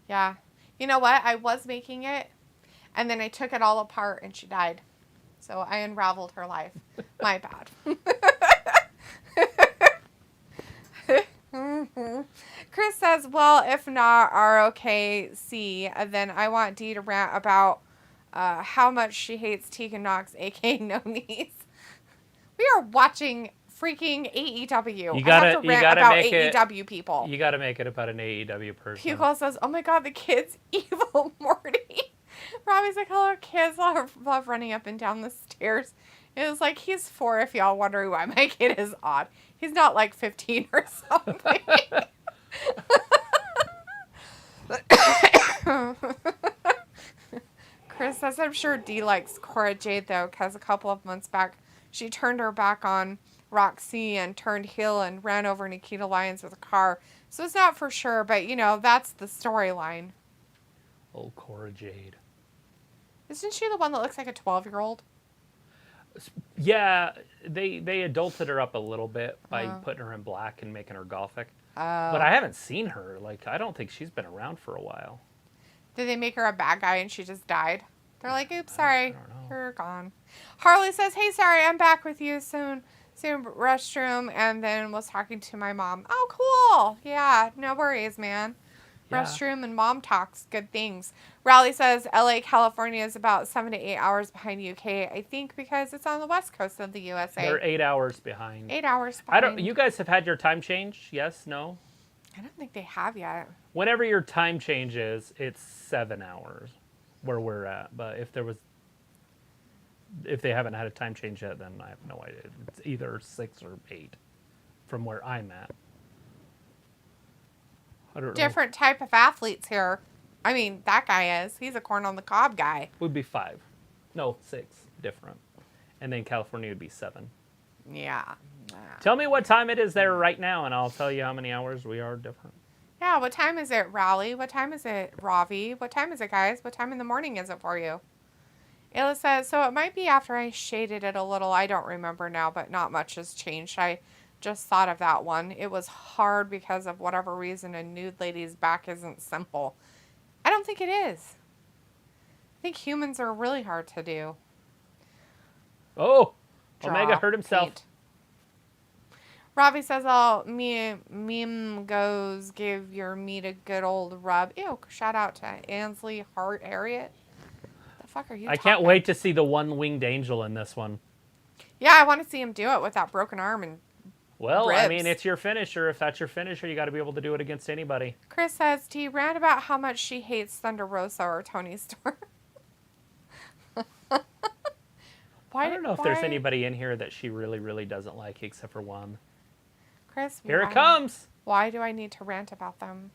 Yeah. You know what? I was making it, and then I took it all apart, and she died. So I unraveled her life. My bad. Chris says, well, if not ROKC, then I want Dee to rant about how much she hates Tegan Knox, a.k.a. No Knees. We are watching freaking AEW. I have to rant about AEW people. You gotta make it about an AEW person. Hugo says, oh my god, the kid's evil, Morty. Robbie's like, hello, kids. Love running up and down the stairs. It was like, he's 4 if y'all wondering why my kid is odd. He's not like 15 or something. Chris says, I'm sure Dee likes Cora Jade, though, because a couple of months back, she turned her back on Roxy and turned heel and ran over Nikita Lyons with a car. So it's not for sure, but, you know, that's the storyline. Oh, Cora Jade. Isn't she the one that looks like a 12-year-old? Yeah, they adulted her up a little bit by putting her in black and making her gothic. But I haven't seen her. Like, I don't think she's been around for a while. Did they make her a bad guy and she just died? They're like, oops, sorry, you're gone. Harley says, hey, sorry, I'm back with you soon. Same restroom, and then was talking to my mom. Oh, cool. Yeah, no worries, man. Yeah. Restroom and mom talks. Good things. Raleigh says LA, California is about 7 to 8 hours behind UK. I think because it's on the west coast of the USA. They're 8 hours behind. 8 hours behind. You guys have had your time change? Yes? No? I don't think they have yet. Whenever your time change is, it's 7 hours where we're at. But if they haven't had a time change yet, then I have no idea. It's either 6 or 8 from where I'm at. I don't know. Different type of athletes here. I mean, that guy is. He's a corn on the cob guy. Would be 5. No, 6. Different. And then California would be 7. Yeah. Tell me what time it is there right now, and I'll tell you how many hours we are different. Yeah, what time is it, Raleigh? What time is it, Ravi? What time is it, guys? What time in the morning is it for you? Ayla says, so it might be after I shaded it a little. I don't remember now, but not much has changed. I just thought of that one. It was hard because of whatever reason a nude lady's back isn't simple. I don't think it is. I think humans are really hard to do. Oh! Draw, Omega hurt himself. paint. Robbie says, "Oh, meme goes, give your meat a good old rub." Ew, shout out to Ansley Hart Harriet. The fuck are you I can't wait to see the one-winged angel in this one. Yeah, I want to see him do it with that broken arm and Well, ribs. I mean, it's your finisher. If that's your finisher, you got to be able to do it against anybody. Chris says, T ran about how much she hates Thunder Rosa or Tony Storm. I don't know if there's anybody in here that she really, really doesn't like, except for one. Chris, Here it comes. Why do I need to rant about them?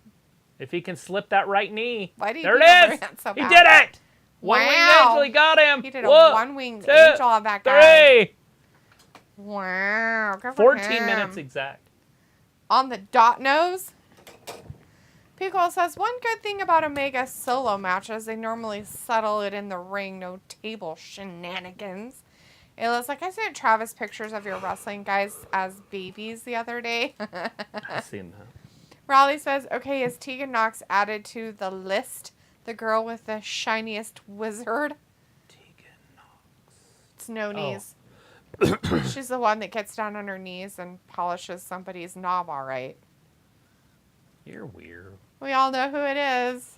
If he can slip that right knee. Why do you there need it to is. rant so He bad? did it. One-winged Wow. angel. He got him. He did a 1, one-winged 2, angel on that guy. 3. Wow. Good for 14 him. minutes exact. On the dot nose. Pickle says, one good thing about Omega solo matches, they normally settle it in the ring, no table shenanigans. Ayla's like, I sent Travis pictures of your wrestling guys as babies the other day. I've seen that. Raleigh says, okay, is Tegan Knox added to the list? The girl with the shiniest wizard? Tegan Knox. It's no knees. She's the one that gets down on her knees and polishes somebody's knob all right. You're weird. We all know who it is.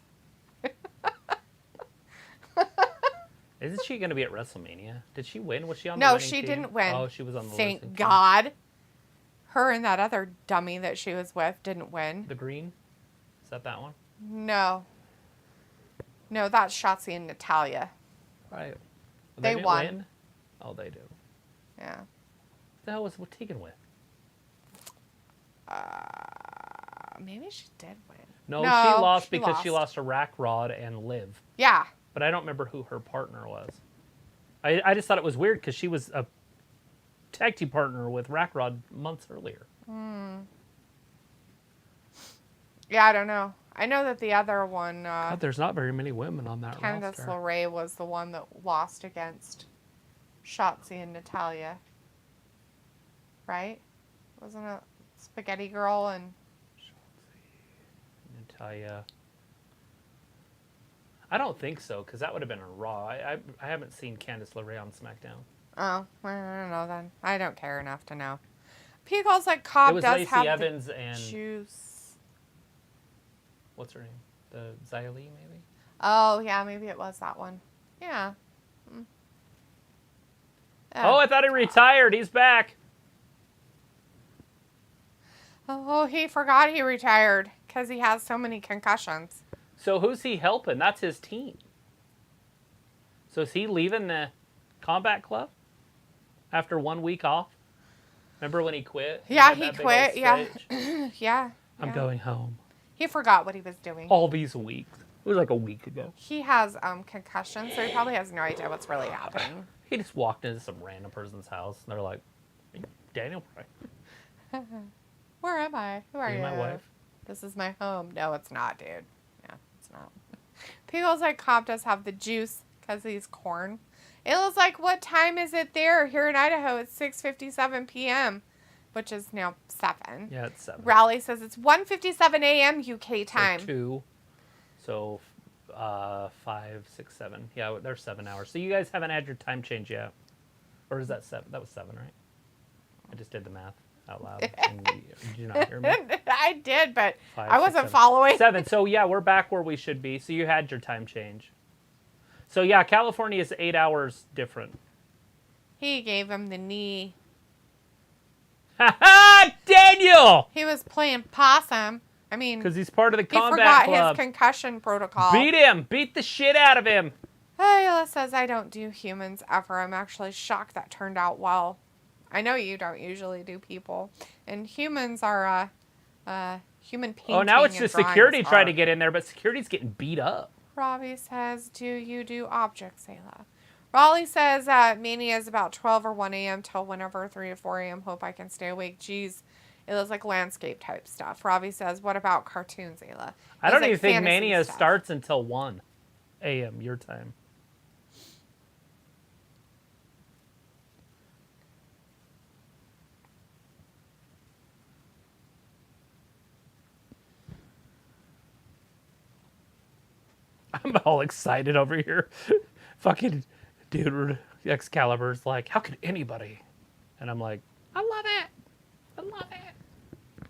Isn't she going to be at WrestleMania? Did she win? Was she on the No, winning she team? didn't win. Oh, she was on the losing Thank team. God. Her and that other dummy that she was with didn't win. The green? Is that one? No. No, that's Shotzi and Natalia. Right. They didn't won. Win? Oh, they do. Yeah. The hell was Tegan with? Maybe she did win. No, she lost because she lost to Rack Rod and Liv. Yeah. But I don't remember who her partner was. I just thought it was weird because she was a tag team partner with Rack Rod months earlier. Yeah, I don't know. I know that the other one, God, there's not very many women on that Candice roster. LeRae, was the one that lost against Shotzi and Natalia. Right? Wasn't it Spaghetti Girl and... Natalia. I don't think so, because that would have been a Raw. I haven't seen Candice LeRae on SmackDown. Oh, I don't know then. I don't care enough to know. Pickles like Cobb It was does Lacey have Evans the and juice. what's her name? The Xia Li, maybe? Oh, yeah, maybe it was that one. Yeah. Oh, I thought he retired. He's back. Oh, he forgot he retired because he has so many concussions. So who's he helping? That's his team. So is he leaving the Combat Club after 1 week off? Remember when he quit? Yeah, had he that big quit. old Yeah. speech? Yeah. I'm going home. He forgot what he was doing. All these weeks. It was like a week ago. He has concussions, so he probably has no idea what's really happening. He just walked into some random person's house, and they're like, Daniel Bryan. Where am I? Who are Are you? you my wife? This is my home. No, it's not, dude. Yeah, it's not. Pickles like Cobb does have the juice because he's corn. Ayla's like, what time is it there? Here in Idaho, it's 6:57 p.m., which is now 7. Yeah, it's 7. Raleigh says it's 1:57 a.m. UK time. So 2. So 5, 6, 7. Yeah, there's 7 hours. So you guys haven't had your time change yet. Or is that 7? That was 7, right? I just did the math out loud. Did you not hear me? I did, but 5, I 6, wasn't 7. following. 7. So, yeah, we're back where we should be. So you had your time change. So, yeah, California is 8 hours different. He gave him the knee. Ha-ha! Daniel! He was playing possum. I mean, Because he's part of the he combat forgot club. his concussion protocol. Beat him! Beat the shit out of him! Ayla says, I don't do humans ever. I'm actually shocked that turned out well. I know you don't usually do people. And humans are human painting. Oh, now it's and just drawing security is trying to art. get in there, but security's getting beat up. Robbie says, do you do objects, Ayla? Raleigh says Mania is about 12 or 1 a.m. till whenever 3 to 4 a.m. Hope I can stay awake. Jeez, it looks like landscape type stuff. Robbie says, what about cartoons, Ayla? I don't like even think fantasy Mania stuff. starts until 1 a.m. your time. I'm all excited over here. Fucking dude, Excalibur's like, how could anybody? And I'm like, I love it. I love it.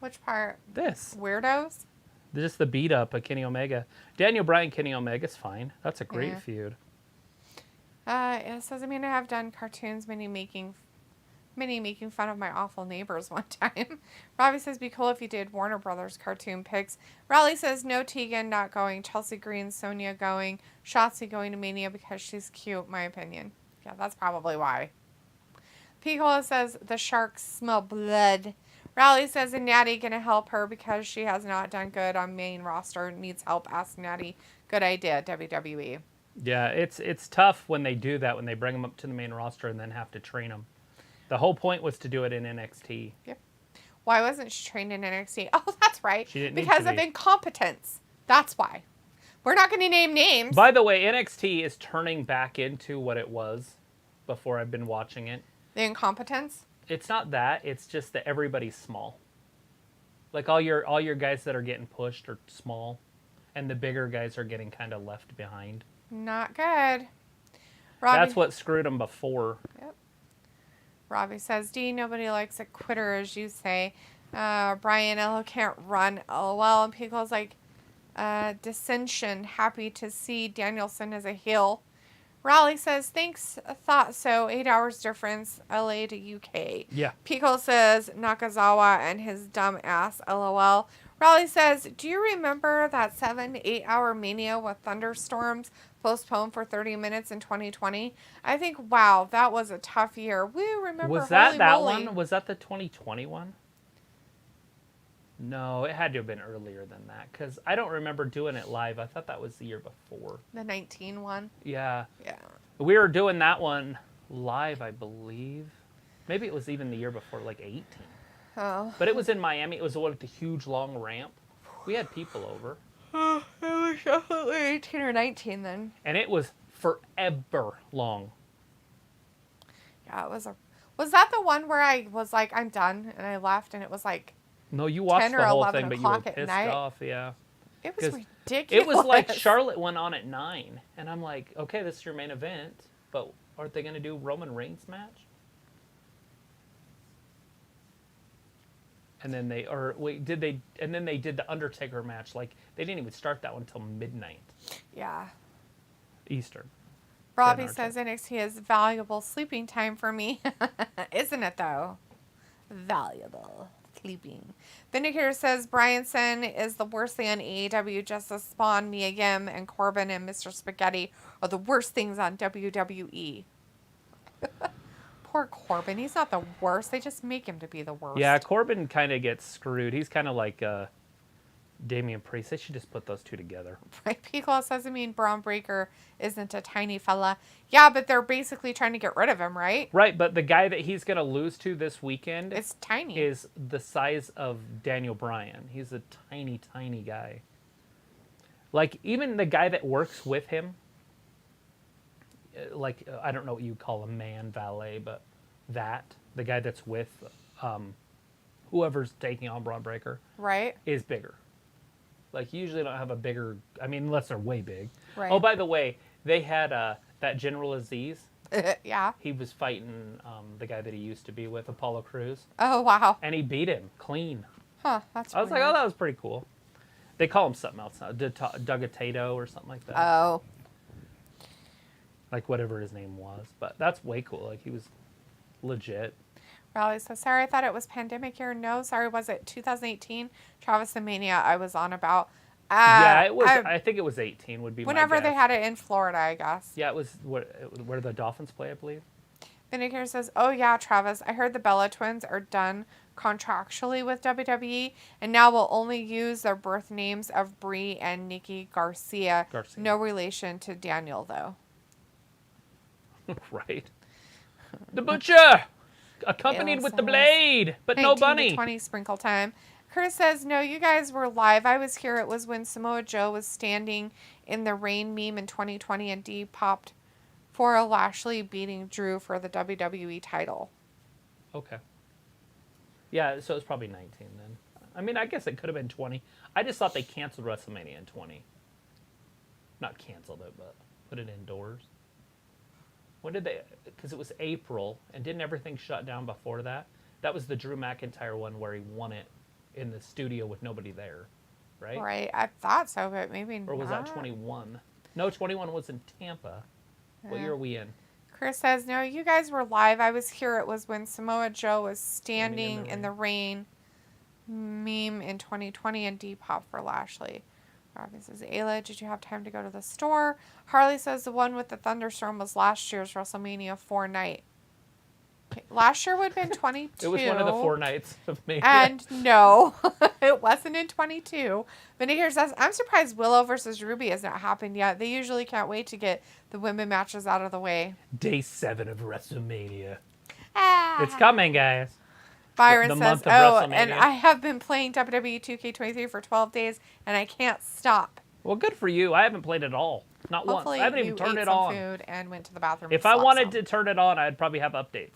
Which part? This. Weirdos? Just the beat up of Kenny Omega. Daniel Bryan, Kenny Omega's fine. That's a great Yeah. feud. It says, I mean, I have done cartoons, many making fun of my awful neighbors one time. Robbie says, be cool if you did Warner Brothers cartoon pics. Raleigh says, no Tegan not going. Chelsea Green, Sonia going. Shotzi going to Mania because she's cute, my opinion. Yeah, that's probably why. Picola says, the sharks smell blood. Raleigh says, and Natty going to help her because she has not done good on main roster. Needs help. Ask Natty. Good idea, WWE. Yeah, it's tough when they do that, when they bring them up to the main roster and then have to train them. The whole point was to do it in NXT. Yep. Why wasn't she trained in NXT? Oh, that's right. She didn't need because to of be. incompetence. That's why. We're not going to name names. By the way, NXT is turning back into what it was before I've been watching it. The incompetence? It's not that. It's just that everybody's small. Like all your guys that are getting pushed are small, and the bigger guys are getting kind of left behind. Not good. Robbie, That's what screwed them before. Yep. Robbie says, D, nobody likes a quitter, as you say. Brian Elo can't run. LOL. And Pico's like, dissension. Happy to see Danielson as a heel. Raleigh says, thanks, thought so. 8 hours difference, LA to UK. Yeah. Pico says, Nakazawa and his dumb ass, LOL. Raleigh says, do you remember that 7 to 8 hour Mania with thunderstorms postponed for 30 minutes in 2020? I think, wow, that was a tough year. We remember Was that Holy that Moly. one? Was that the 2020 one? No, it had to have been earlier than that because I don't remember doing it live. I thought that was the year before. The 19 one? Yeah. Yeah. We were doing that one live, I believe. Maybe it was even the year before, like 18. Oh. But it was in Miami. It was the one with the huge long ramp. We had people over. It was definitely 18 or 19 then. And it was forever long. Yeah, it was a... Was that the one where I was like, I'm done, and I left, and it was like... No, you watched 10 or the whole 11 thing, but you were o'clock at pissed night? off, yeah. It was 'Cause ridiculous. It was like Charlotte went on at 9. And I'm like, okay, this is your main event. But aren't they going to do Roman Reigns match? And then then they did the Undertaker match. Like, they didn't even start that one until midnight Yeah. Eastern. Robbie our says NXT is valuable sleeping time for me. Isn't it, though? Valuable sleeping. Vindicator says Bryanson is the worst thing on AEW. Just as Spawn, Mia Yim, and Corbin and Mr. Spaghetti are the worst things on WWE. Poor Corbin. He's not the worst. They just make him to be the worst. Yeah, Corbin kind of gets screwed. He's kind of like Damian Priest. They should just put those two together. Right. Piccolo says, I mean, Braun Breaker isn't a tiny fella. Yeah, but they're basically trying to get rid of him, right? Right, but the guy that he's going to lose to this weekend It's tiny. is the size of Daniel Bryan. He's a tiny, tiny guy. Like, even the guy that works with him, like, I don't know what you call a man valet, but the guy that's with whoever's taking on Braun Breaker, Right? is bigger. Like, you usually don't have a bigger, I mean, unless they're way big. Right. Oh, by the way, they had that General Aziz Yeah. He was fighting the guy that he used to be with, Apollo Crews, Oh, wow. and he beat him clean. Huh, that's I was like, weird. oh, that was pretty cool. They call him something else now, Dugatato or something like that. Oh. Like whatever his name was. But that's way cool. Like he was legit. Raleigh says, sorry, I thought it was pandemic year. No, sorry, was it 2018? Travis and Mania I was on about. Yeah, it was. I think it was 18 would be whenever my guess. they had it in Florida, I guess. Yeah, it was where the Dolphins play, I believe. Vinegar says, oh yeah, Travis, I heard the Bella twins are done contractually with WWE and now will only use their birth names of Brie and Nikki Garcia. No relation to Daniel, though. Right. The Butcher! Accompanied with the blade, but no bunny. 20 sprinkle time. Chris says, no, you guys were live. I was here. It was when Samoa Joe was standing in the rain meme in 2020 and D popped for a Lashley beating Drew for the WWE title. Okay. Yeah, so it's probably 19 then. I mean, I guess it could have been 20. I just thought they canceled WrestleMania in 20. Not canceled it, but put it indoors. When did they? Because it was April, and didn't everything shut down before that? That was the Drew McIntyre one where he won it in the studio with nobody there, right? Right, I thought so, but maybe not. Or was that 21? No, 21 was in Tampa. What year are we in? Chris says, no, you guys were live. I was here. It was when Samoa Joe was standing in the rain meme in 2020 and Depop for Lashley. Robin says, Ayla, did you have time to go to the store? Harley says the one with the thunderstorm was last year's WrestleMania 4 night. Last year would have been 22. It was one of the 4 nights of Mania. And no, it wasn't in 22. Vinegar says, I'm surprised Willow versus Ruby has not happened yet. They usually can't wait to get the women matches out of the way. Day 7 of WrestleMania. Ah. It's coming, guys. Byron the says, month of oh, WrestleMania. and I have been playing WWE 2K23 for 12 days, and I can't stop. Well, good for you. I haven't played it at all. Not Hopefully once. I haven't even turned it on. Food and went to the bathroom. If I wanted to turn it on, I'd probably have updates.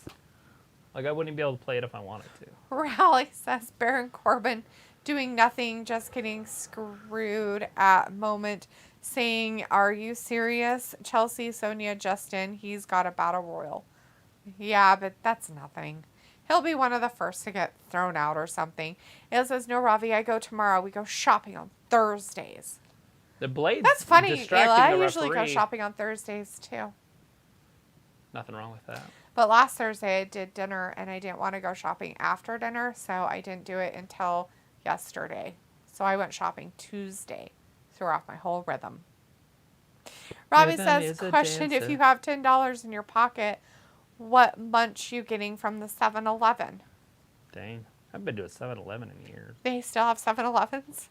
Like, I wouldn't be able to play it if I wanted to. Raleigh says, Baron Corbin doing nothing, just getting screwed at moment, saying, are you serious? Chelsea, Sonia, Justin, he's got a battle royal. Yeah, but that's nothing. He'll be one of the first to get thrown out or something. It says, no, Ravi, I go tomorrow. We go shopping on Thursdays. The Blade's That's funny, distracting Ayla. the I usually go referee. shopping on Thursdays, too. Nothing wrong with that. But last Thursday I did dinner, and I didn't want to go shopping after dinner, so I didn't do it until yesterday. So I went shopping Tuesday. Threw off my whole rhythm. Robbie says, question, if you have $10 in your pocket, what munch you getting from the 7-Eleven? Dang. I've been to a 7-Eleven in years. They still have 7-Elevens?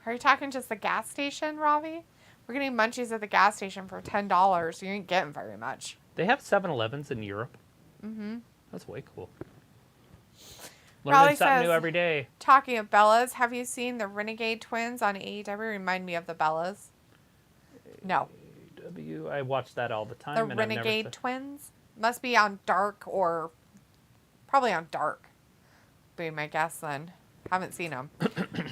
Are you talking just the gas station, Robbie? We're getting munchies at the gas station for $10. You ain't getting very much. They have 7-Elevens in Europe. Mm-hmm. That's way cool. Raleigh Learning something says, new every day. Talking of Bellas, have you seen the Renegade Twins on AEW? Remind me of the Bellas. No. AEW, I watch that all the time. The and Renegade Twins? Must be on Dark or probably on Dark. Be my guess then. Haven't seen them.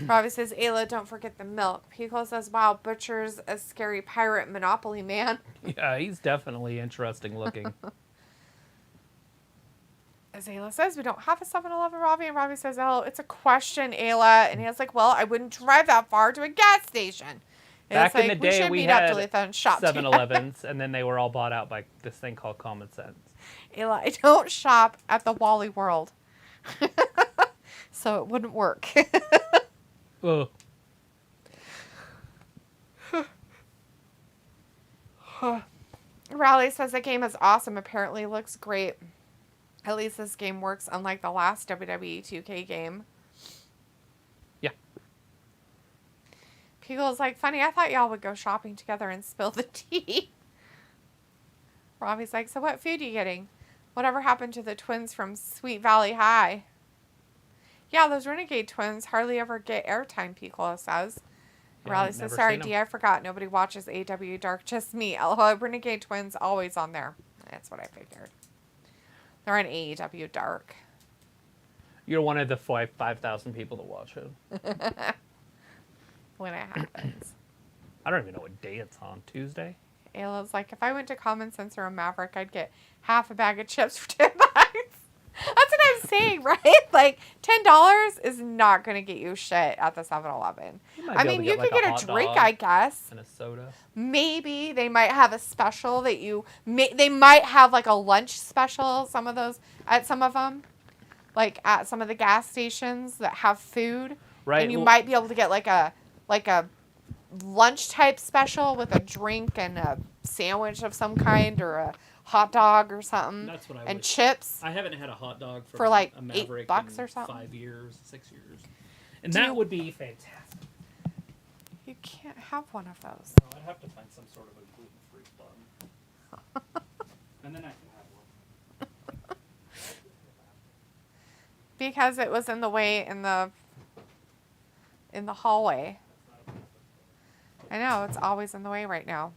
Robbie says, Ayla, don't forget the milk. Pico says, wow, Butcher's a scary pirate Monopoly man. Yeah, he's definitely interesting looking. As Ayla says, we don't have a 7-Eleven, Robbie. And Robbie says, oh, it's a question, Ayla. And he's like, well, I wouldn't drive that far to a gas station. And Back it's like, in the day, we meet up had to Letha and shop 7-Elevens, and then they were all bought out by this thing called Common Sense. Ayla, I don't shop at the Wally World. So it wouldn't work. Ugh. Raleigh says the game is awesome. Apparently looks great. At least this game works unlike the last WWE 2K game. Yeah. Pickle's like, funny, I thought y'all would go shopping together and spill the tea. Robbie's like, so what food are you getting? Whatever happened to the twins from Sweet Valley High? Yeah, those Renegade Twins hardly ever get airtime, Piccolo says. Yeah, Raleigh says, sorry, D, I forgot. Nobody watches AEW Dark, just me. LOL, Renegade Twins always on there. That's what I figured. They're on AEW Dark. You're one of the 5,000 people that watch it. When it happens. I don't even know what day it's on. Tuesday? Ayla's like, if I went to Common Sense or a Maverick, I'd get half a bag of chips for $10. That's what I'm saying, right? Like, $10 is not going to get you shit at the 7-Eleven. I mean, you could get a drink, I guess. And a soda. Maybe they might have a special that they might have like a lunch special, some of those, at some of them. Like at some of the gas stations that have food. Right. And you might be able to get like a lunch type special with a drink and a sandwich of some kind or a hot dog or something. That's what I and wish. chips. I haven't had a hot dog for like a Maverick $8 in or something. 5 years, 6 years. And that would be fantastic. You can't have one of those. No, I'd have to find some sort of a gluten-free bun. And then I can have one. Because it was in the way in the hallway. I know, it's always in the way right now.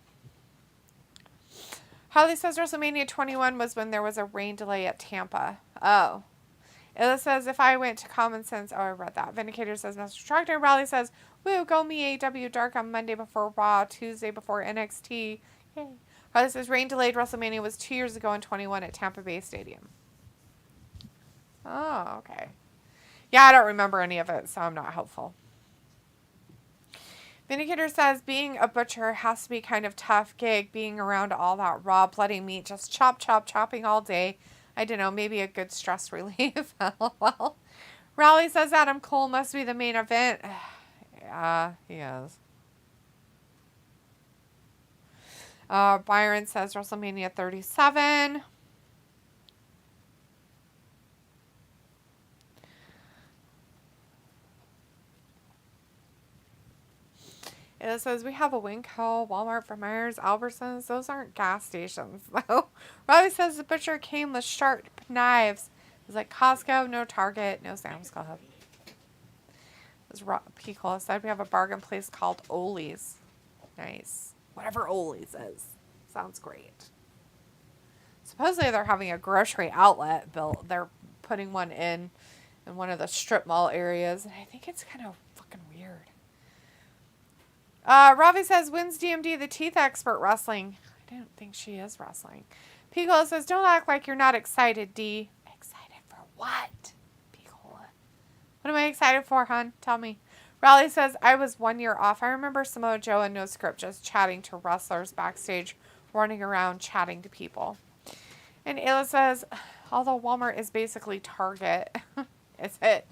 Holly says WrestleMania 21 was when there was a rain delay at Tampa. Oh. Ella says, if I went to Common Sense... Oh, I read that. Vindicator says, Mr. Tractor. Raleigh says, woo, go me AEW Dark on Monday before Raw, Tuesday before NXT. Yay. Raleigh says, rain delayed WrestleMania was 2 years ago in 21 at Tampa Bay Stadium. Oh, okay. Yeah, I don't remember any of it, so I'm not helpful. Vindicator says, being a butcher has to be kind of tough gig, being around all that raw, bloody meat, just chopping all day. I don't know, maybe a good stress relief. Well, Raleigh says Adam Cole must be the main event. Yeah, he is. Byron says WrestleMania 37. It says, we have a Winco, Walmart, for Myers, Albertsons. Those aren't gas stations, though. Robbie says the butcher came with sharp knives. It's like Costco, no Target, no Sam's Club. Picola said we have a bargain place called Oli's. Nice. Whatever Oli's is. Sounds great. Supposedly they're having a grocery outlet built. They're putting one in one of the strip mall areas. And I think it's kind of fucking weird. Ravi says, when's DMD the teeth expert wrestling? I don't think she is wrestling. Picola says, don't act like you're not excited, D. Excited for what? Picola. What am I excited for, hon? Tell me. Raleigh says, I was 1 year off. I remember Samoa Joe and No Script just chatting to wrestlers backstage, running around chatting to people. And Ayla says, although Walmart is basically Target. Is it?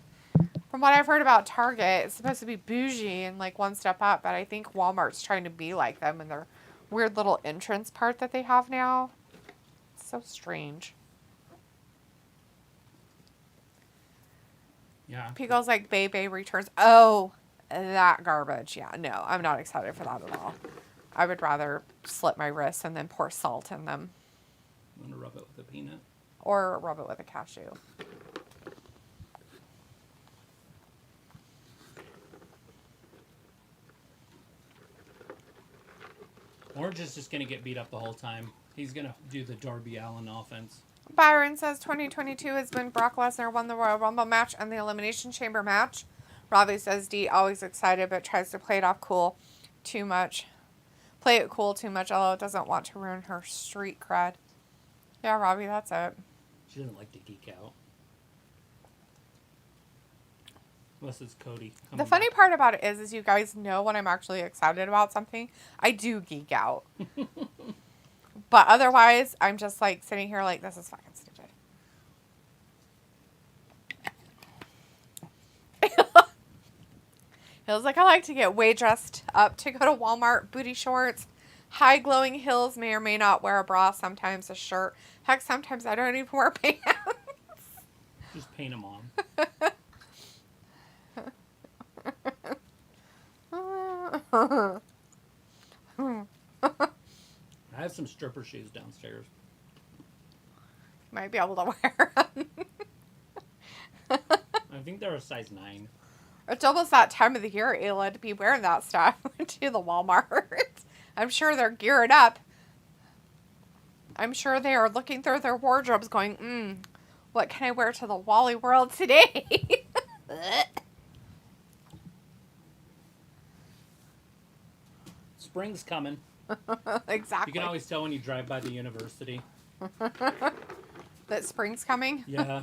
From what I've heard about Target, it's supposed to be bougie and like one step up, but I think Walmart's trying to be like them in their weird little entrance part that they have now. It's so strange. Yeah. Pico's like, Bebe returns. Oh, that garbage. Yeah, no, I'm not excited for that at all. I would rather slit my wrists and then pour salt in them. You want to rub it with a peanut? Or rub it with a cashew. Orange is just going to get beat up the whole time. He's going to do the Darby Allin offense. Byron says 2022 has been Brock Lesnar won the Royal Rumble match and the Elimination Chamber match. Robbie says D always excited but tries to play it off cool too much. Play it cool too much, although it doesn't want to ruin her street cred. Yeah, Robbie, that's it. She doesn't like to geek out. Unless it's Cody. The funny part about it is you guys know when I'm actually excited about something, I do geek out. But otherwise, I'm just like sitting here like, this is fucking stupid. Feels like I like to get way dressed up to go to Walmart. Booty shorts, high glowing heels, may or may not wear a bra, sometimes a shirt. Heck, sometimes I don't even wear pants. Just paint them on. I have some stripper shoes downstairs. Might be able to wear them. I think they're a size 9. It's almost that time of the year, Ayla, to be wearing that stuff to the Walmart. I'm sure they're gearing up. I'm sure they are looking through their wardrobes going, what can I wear to the Wally World today? Spring's coming. Exactly. You can always tell when you drive by the university. That spring's coming. Yeah.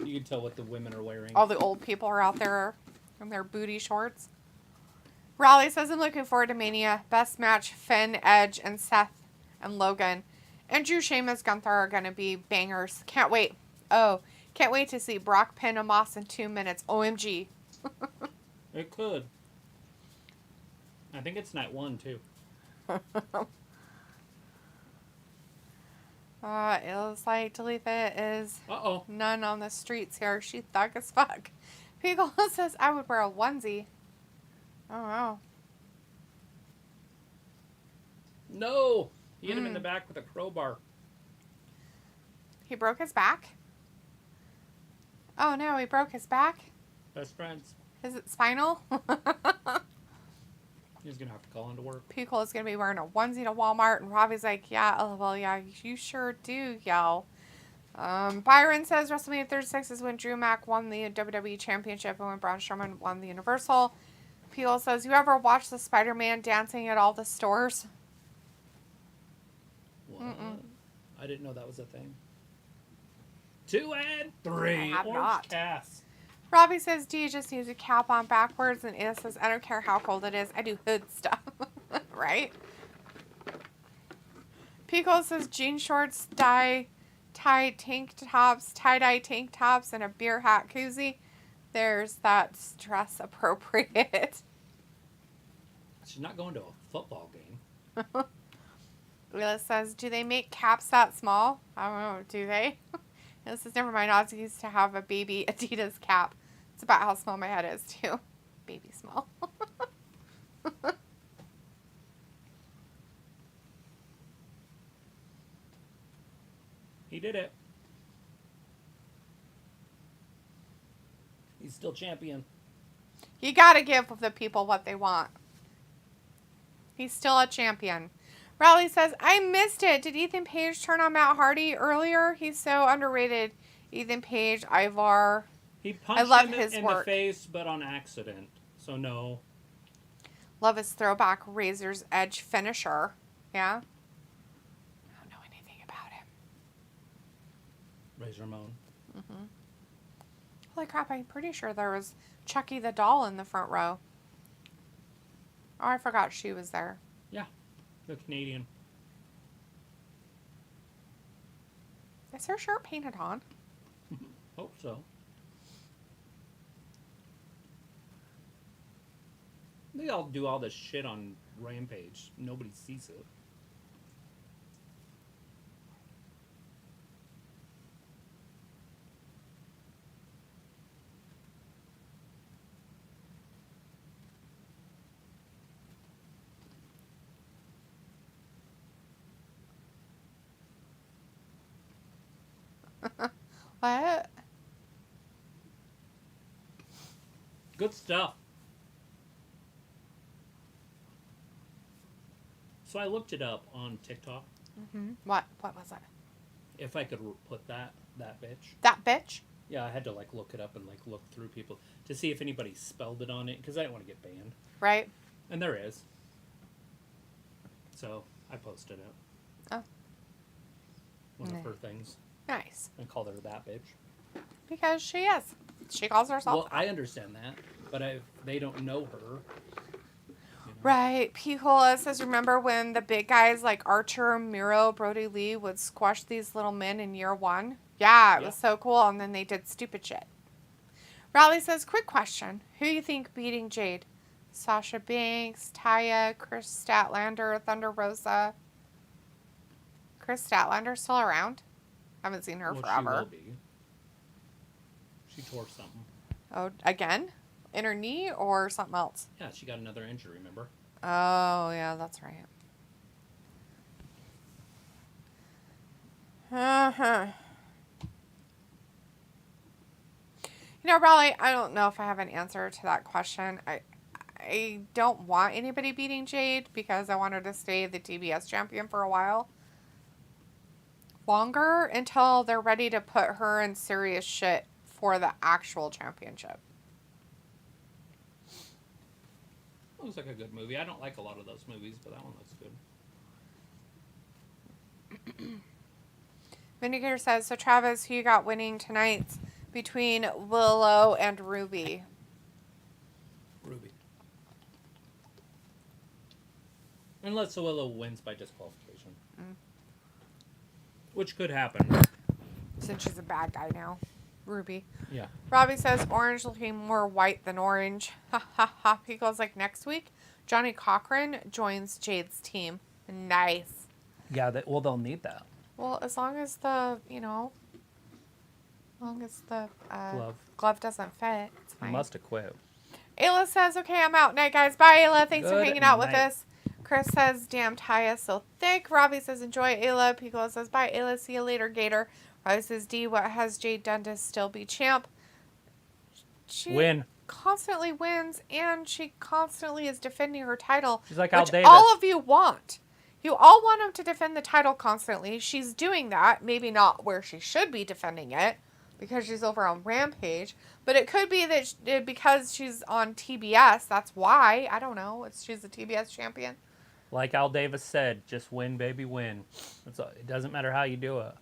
You can tell what the women are wearing. All the old people are out there in their booty shorts. Raleigh says, I'm looking forward to Mania. Best match, Finn, Edge, and Seth and Logan. And Drew, Sheamus, Gunther are going to be bangers. Can't wait. Oh, can't wait to see Brock pin Moss in 2 minutes. OMG. It could. I think it's night 1, too. It looks like Talitha is Uh-oh. none on the streets here. She thug as fuck. Pico says, I would wear a onesie. Oh, wow. No! He hit him in the back with a crowbar. He broke his back? Oh, no, he broke his back? Best friends. Is it spinal? He's going to have to call into work. Pico is going to be wearing a onesie to Walmart, and Robbie's like, yeah, well, yeah, you sure do, yo. Byron says WrestleMania 36 is when Drew Mack won the WWE Championship and when Braun Strowman won the Universal. Pico says, you ever watch the Spider-Man dancing at all the stores? What? I didn't know that was a thing. 2 and 3. I have Orange not. Cass. Robbie says, do you just use a cap on backwards? And Anna says, I don't care how cold it is. I do hood stuff. Right? Pico says, jean shorts, tie-dye tank tops, and a beer hat koozie. There's that dress appropriate. She's not going to a football game. Willa says, do they make caps that small? I don't know. Do they? This is never mind. Ozzy used to have a baby Adidas cap. It's about how small my head is, too. Baby small. He did it. He's still champion. You gotta give the people what they want. He's still a champion. Raleigh says, I missed it. Did Ethan Page turn on Matt Hardy earlier? He's so underrated. Ethan Page, Ivar. He punched him in the face, but on accident. So no. Love his throwback Razor's Edge finisher. Yeah? I don't know anything about him. Razor Ramon. Mm-hmm. Holy crap, I'm pretty sure there was Chucky the doll in the front row. Oh, I forgot she was there. Yeah. The Canadian. Is her shirt painted on? Hope so. They all do all this shit on Rampage. Nobody sees it. What? Good stuff. So I looked it up on TikTok. Mm-hmm. What was it? If I could put that bitch. That bitch? Yeah, I had to look it up and look through people to see if anybody spelled it on it because I didn't want to get banned. Right. And there is. So I posted it. Oh. One of her things. Nice. And called her that bitch. Because she is. She calls herself. Well, I understand that, but if they don't know her. You know. Right. Picola says, remember when the big guys like Archer, Miro, Brody Lee would squash these little men in year 1? Yeah, it was so cool. And then they did stupid shit. Raleigh says, quick question. Who do you think beating Jade? Sasha Banks, Taya, Chris Statlander, Thunder Rosa. Chris Statlander's still around? Haven't seen her forever. She will be. She tore something. Oh, again? In her knee or something else? Yeah, she got another injury, remember? Oh, yeah, that's right. Uh-huh. You know, Raleigh, I don't know if I have an answer to that question. I don't want anybody beating Jade because I want her to stay the TBS champion for a while. Longer until they're ready to put her in serious shit for the actual championship. Looks like a good movie. I don't like a lot of those movies, but that one looks good. Vindicator says, so Travis, who you got winning tonight between Willow and Ruby? Ruby. Unless Willow wins by disqualification. Which could happen. Since she's a bad guy now. Ruby. Yeah. Robbie says, orange looking more white than orange. Ha ha ha. He goes like, next week, Johnny Cochran joins Jade's team. Nice. Yeah, they'll need that. Well, as long as the, glove doesn't fit, it's fine. Must have quit. Ayla says, okay, I'm out. Night, guys. Bye, Ayla. Thanks for Good hanging out with night. us. Chris says, damn, Taya so thick. Robbie says, enjoy, Ayla. Piccolo says, bye, Ayla. See you later, Gator. Robbie says, D, what has Jade done to still be champ? She Win. constantly wins, and she constantly is defending her title. She's like which Al Davis. all of you want. You all want him to defend the title constantly. She's doing that. Maybe not where she should be defending it, because she's over on Rampage. But it could be that because she's on TBS, that's why. I don't know. She's the TBS champion. Like Al Davis said, just win, baby, win. It doesn't matter how you do it.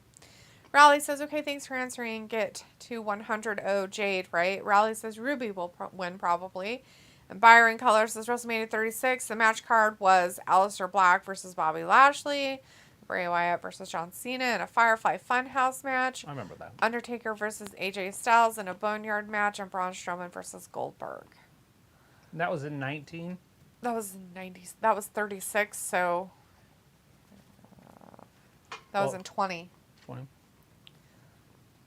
Raleigh says, okay, thanks for answering. Get to 100 Jade, right? Raleigh says Ruby will win probably. And Byron Color says WrestleMania 36. The match card was Aleister Black versus Bobby Lashley, Bray Wyatt versus John Cena in a Firefly Funhouse match. I remember that. Undertaker versus AJ Styles in a Boneyard match, and Braun Strowman versus Goldberg. And that was in 19? That was 90s. That was 36, so that was in 20. 20.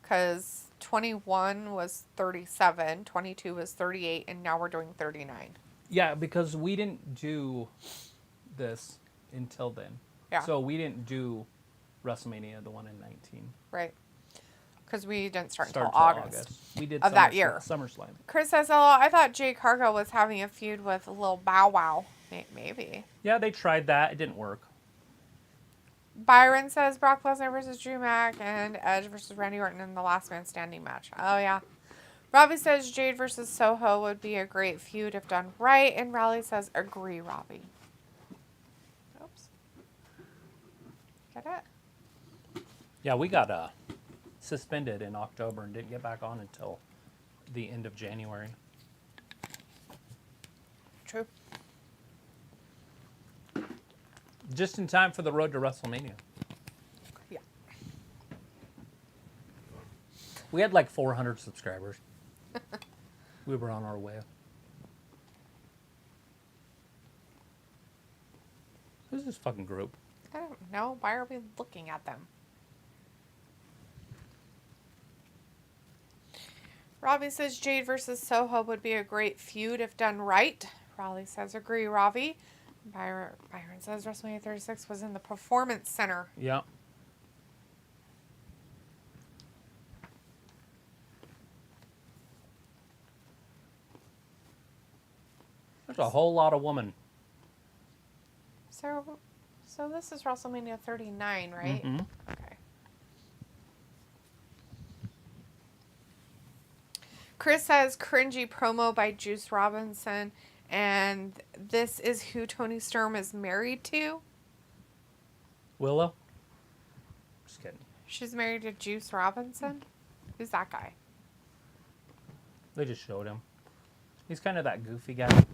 Because 21 was 37, 22 was 38, and now we're doing 39. Yeah, because we didn't do this until then. Yeah. So we didn't do WrestleMania, the one in 19. Right. Because we didn't start until till August. We did of that year. SummerSlam. Chris says, oh, I thought Jay Cargill was having a feud with Lil Bow Wow. Maybe. Yeah, they tried that. It didn't work. Byron says Brock Lesnar versus Drew Mack and Edge versus Randy Orton in the Last Man Standing match. Oh, yeah. Robbie says Jade versus Soho would be a great feud if done right. And Raleigh says, agree, Robbie. Oops. Get it? Yeah, we got suspended in October and didn't get back on until the end of January. True. Just in time for the road to WrestleMania. Yeah. We had like 400 subscribers. We were on our way. Who's this fucking group? I don't know. Why are we looking at them? Robbie says Jade versus Soho would be a great feud if done right. Raleigh says agree, Robbie. Byron says WrestleMania 36 was in the Performance Center. Yeah. There's a whole lot of women. So this is WrestleMania 39, right? Mm-hmm. Okay. Chris says cringy promo by Juice Robinson, and this is who Tony Storm is married to. Willow? Just kidding. She's married to Juice Robinson? Who's that guy? They just showed him. He's kind of that goofy guy.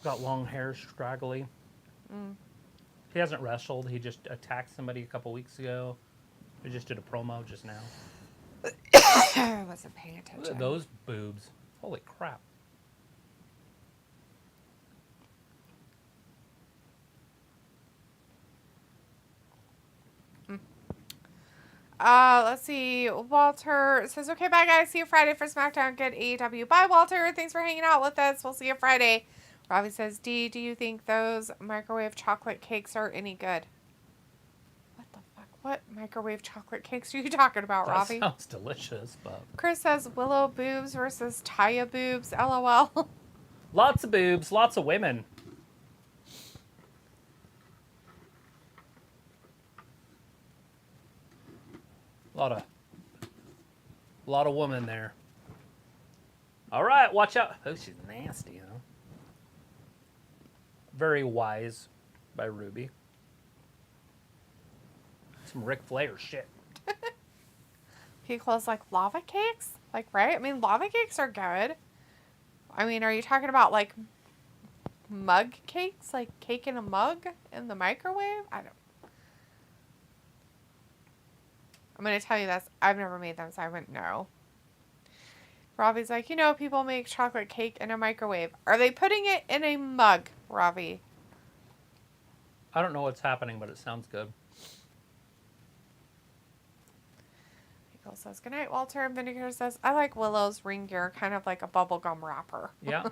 Got long hair, straggly. He hasn't wrestled. He just attacked somebody a couple weeks ago. He just did a promo just now. I wasn't paying Look attention. at those boobs. Holy crap. Let's see. Walter says, okay, bye, guys. See you Friday for SmackDown. Good AEW. Bye, Walter. Thanks for hanging out with us. We'll see you Friday. Robbie says, D, do you think those microwave chocolate cakes are any good? What the fuck? What microwave chocolate cakes are you talking about, That Robbie? sounds delicious, but... Chris says, Willow boobs versus Taya boobs. LOL. Lots of boobs, lots of women. A lot of women there. All right, watch out. Oh, she's nasty, huh? Very wise by Ruby. Some Ric Flair shit. Pico's like, lava cakes? Like, right? I mean, lava cakes are good. I mean, are you talking about, like, mug cakes? Like, cake in a mug in the microwave? I'm going to tell you this. I've never made them, so I wouldn't know. Ravi's like, people make chocolate cake in a microwave. Are they putting it in a mug, Ravi? I don't know what's happening, but it sounds good. Pico says, good night, Walter. And Vinegar says, I like Willow's ring gear, kind of like a bubblegum wrapper. Yeah.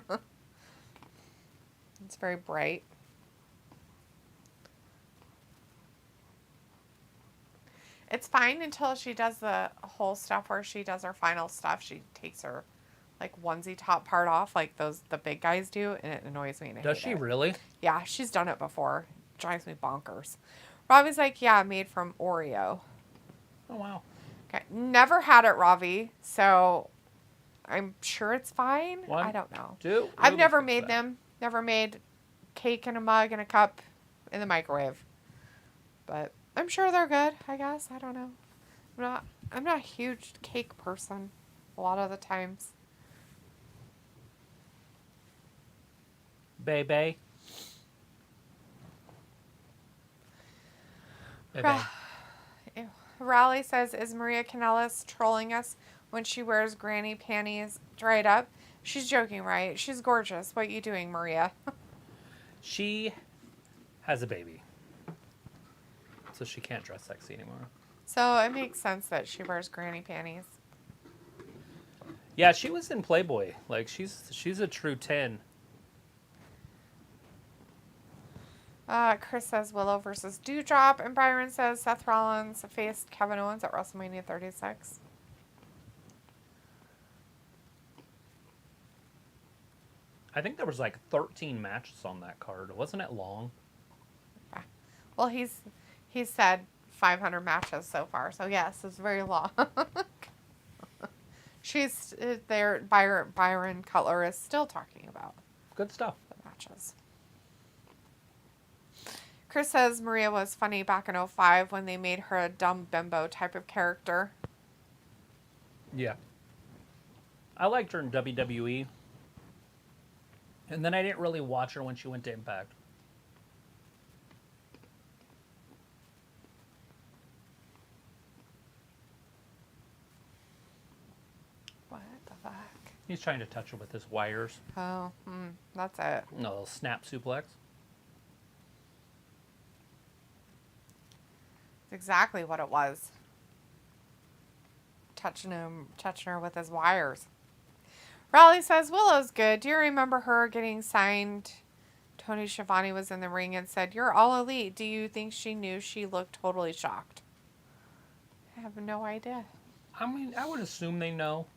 It's very bright. It's fine until she does the whole stuff where she does her final stuff. She takes her, like, onesie top part off, like the big guys do, and it annoys me. And Does she really? Yeah, she's done it before. It drives me bonkers. Robbie's like, yeah, made from Oreo. Oh, wow. Okay, never had it, Ravi, so I'm sure it's fine. One, I don't know. Two. I've never made them. Never made cake in a mug and a cup in the microwave. But I'm sure they're good, I guess. I don't know. I'm not a huge cake person a lot of the times. Baby. Raleigh says, is Maria Kanellis trolling us when she wears granny panties dried up? She's joking, right? She's gorgeous. What are you doing, Maria? She has a baby. So she can't dress sexy anymore. So it makes sense that she wears granny panties. Yeah, she was in Playboy. Like, she's a true 10. Chris says Willow versus Dewdrop, and Byron says Seth Rollins faced Kevin Owens at WrestleMania 36. I think there was like 13 matches on that card. Wasn't it long? Yeah. Well, he's said 500 matches so far, so yes, it's very long. She's there. Byron Cutler is still talking about Good stuff. the matches. Chris says Maria was funny back in 2005 when they made her a dumb bimbo type of character. Yeah. I liked her in WWE. And then I didn't really watch her when she went to Impact. What the fuck? He's trying to touch her with his wires. Oh, that's it. No, little snap suplex. It's exactly what it was. Touching her with his wires. Raleigh says, Willow's good. Do you remember her getting signed? Tony Schiavone was in the ring and said, you're all elite. Do you think she knew? She looked totally shocked. I have no idea. I mean, I would assume they know.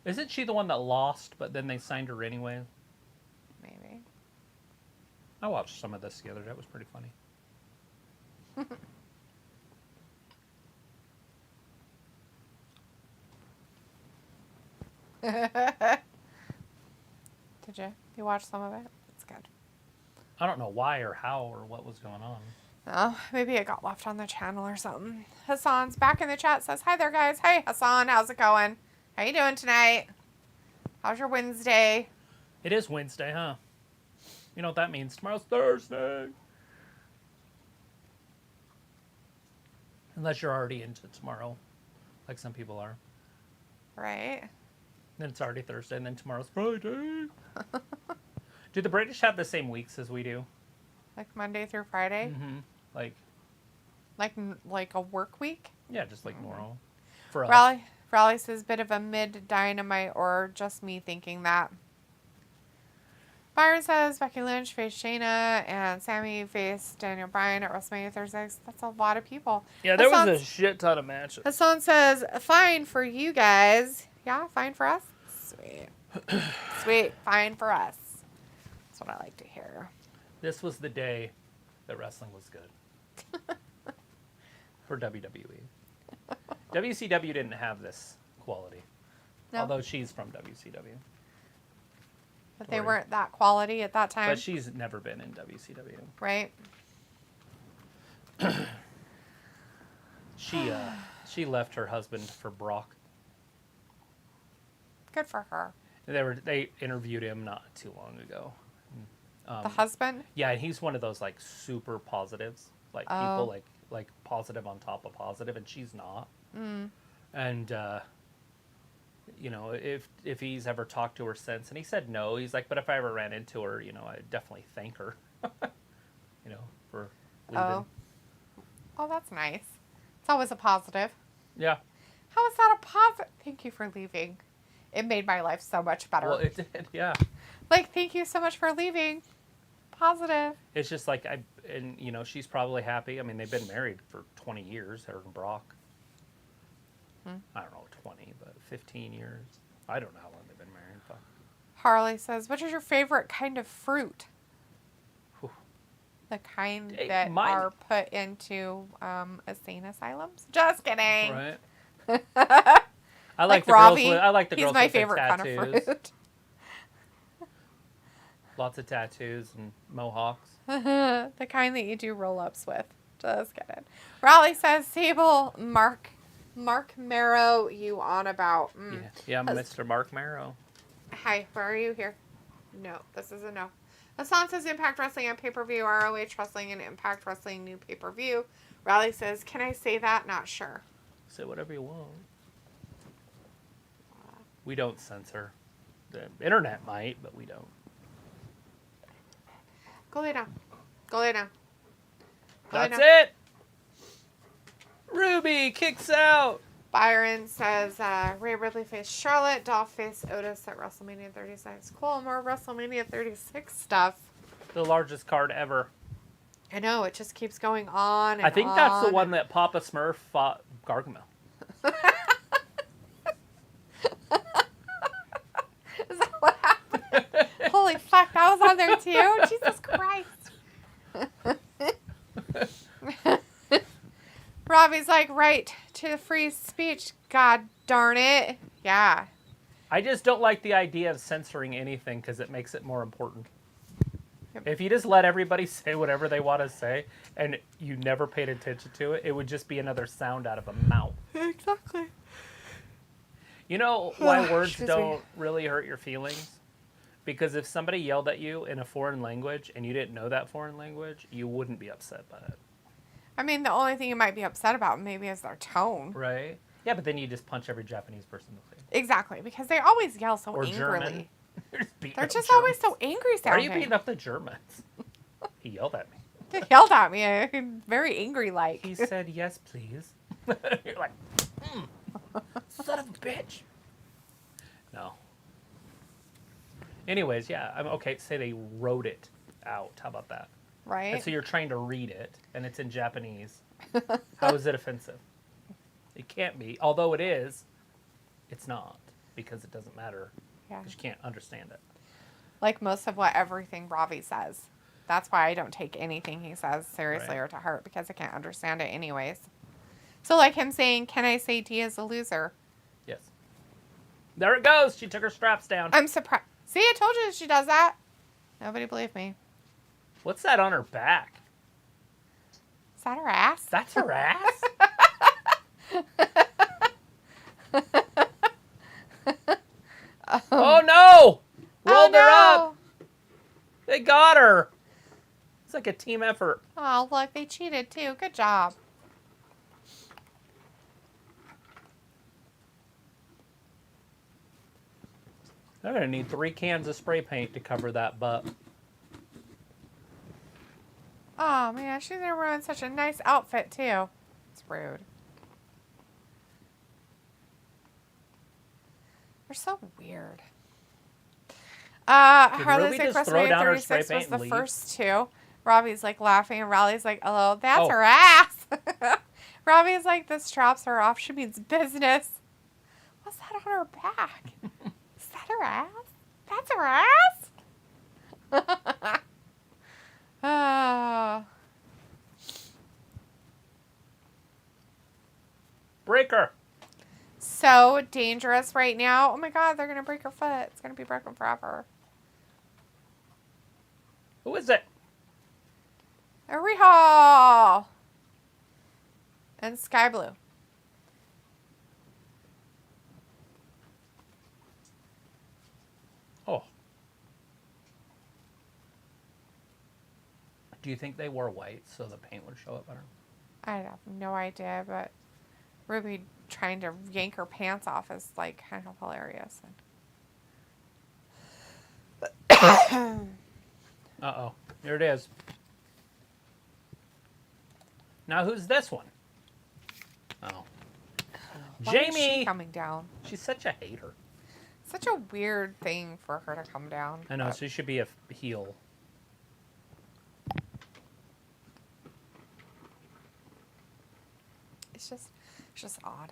Isn't she the one that lost, but then they signed her anyway? Maybe. I watched some of this the other day. It was pretty funny. Did you? You watched some of it? It's good. I don't know why or how or what was going on. Oh, maybe it got left on the channel or something. Hassan's back in the chat, says, hi there, guys. Hey, Hassan. How's it going? How you doing tonight? How's your Wednesday? It is Wednesday, huh? You know what that means. Tomorrow's Thursday. Unless you're already into tomorrow, like some people are. Right. Then it's already Thursday, and then tomorrow's Friday. Do the British have the same weeks as we do? Like Monday through Friday? Mm-hmm. Like a work week? Yeah, just like normal. For us. Raleigh says, bit of a mid-Dynamite, or just me thinking that. Byron says, Becky Lynch faced Shayna, and Sammy faced Daniel Bryan at WrestleMania 36. That's a lot of people. Yeah, there was a shit ton of matches. Hassan says, fine for you guys. Yeah, fine for us? Sweet. Sweet, fine for us. That's what I like to hear. This was the day that wrestling was good. For WWE. WCW didn't have this quality. No. Although she's from WCW. But they weren't that quality at that time. But she's never been in WCW. Right? She left her husband for Brock. Good for her. They interviewed him not too long ago. The husband? Yeah, and he's one of those like super positives, like people like positive on top of positive, and she's not. And you know, if he's ever talked to her since, and he said no, he's like, but if I ever ran into her, you know, I'd definitely thank her, you know, for leaving. Oh, that's nice. It's always a positive. Yeah. How is that a positive? Thank you for leaving. It made my life so much better. Well, it did, yeah. Like, thank you so much for leaving. Positive. It's just like, and you know, she's probably happy. I mean, they've been married for 20 years, her and Brock. I don't know, 20, but 15 years. I don't know how long they've been married. But. Harley says, what is your favorite kind of fruit? Whew. The kind that are put into insane asylums? Just kidding. Right. I like the Robbie. girls. I like the girls He's my with favorite the kind tattoos. of fruit. Lots of tattoos and mohawks. The kind that you do roll-ups with. Just kidding. Raleigh says, Sable, Mark Marrow, you on about. Yeah, Mr. Mark Marrow. Hi, where are you here? No, this is a no. Hassan says Impact Wrestling on pay-per-view, ROH Wrestling and Impact Wrestling new pay-per-view. Raleigh says, can I say that? Not sure. Say whatever you want. We don't censor. The internet might, but we don't. Go lay down. Go lay down. That's it. Ruby kicks out. Byron says Rhea Ripley faced Charlotte, Dolph faced Otis at WrestleMania 36. Cool, more WrestleMania 36 stuff. The largest card ever. I know, it just keeps going on and I think that's the one that Papa Smurf fought Gargamel. Is that what happened? Holy fuck, that was on there too? Jesus Christ. Robbie's like, right to the free speech. God darn it. Yeah. I just don't like the idea of censoring anything because it makes it more important. Yep. If you just let everybody say whatever they want to say and you never paid attention to it, it would just be another sound out of a mouth. Exactly. You know why words don't really hurt your feelings? Because if somebody yelled at you in a foreign language and you didn't know that foreign language, you wouldn't be upset by it. I mean, the only thing you might be upset about maybe is their tone. Right. Yeah, but then you just punch every Japanese person in the face. Exactly, because they always yell so or angrily. German. They're just always so angry sounding. Why are you beating up the Germans? He yelled at me. He yelled at me, very angry-like. He said, yes, please. You're like, son of a bitch. No. Anyways, yeah, I'm okay. Say they wrote it out. How about that? Right. And so you're trying to read it, and it's in Japanese. How is it offensive? It can't be. Although it is, it's not, because it doesn't matter. Yeah. Because you can't understand it. Like most of everything Robbie says. That's why I don't take anything he says seriously or to heart, because I can't understand it anyways. So like him saying, can I say Dia's a loser? Yes. There it goes. She took her straps down. I'm surprised. See, I told you she does that. Nobody believed me. What's that on her back? Is that her ass? That's her ass? Oh no! Rolled her up! They got her! It's like a team effort. Oh, look, they cheated too. Good job. They're going to need 3 cans of spray paint to cover that butt. Oh, man, she's wearing such a nice outfit, too. It's rude. They're so weird. Harley's like, WrestleMania 36 was the first 2. Robbie's like laughing, and Riley's like, oh, that's her ass. Robbie's like, the straps are off. She means business. What's that on her back? Is that her ass? That's her ass? Break her. So dangerous right now. Oh my God, they're going to break her foot. It's going to be broken forever. Who is it? Riho. and Sky Blue. Oh. Do you think they wore white so the paint would show up better? I have no idea, but Ruby trying to yank her pants off is like kind of hilarious. Uh-oh. Here it is. Now who's this one? Oh. Why Jamie! is she coming down? She's such a hater. Such a weird thing for her to come down. I know, she should be a heel. It's just odd.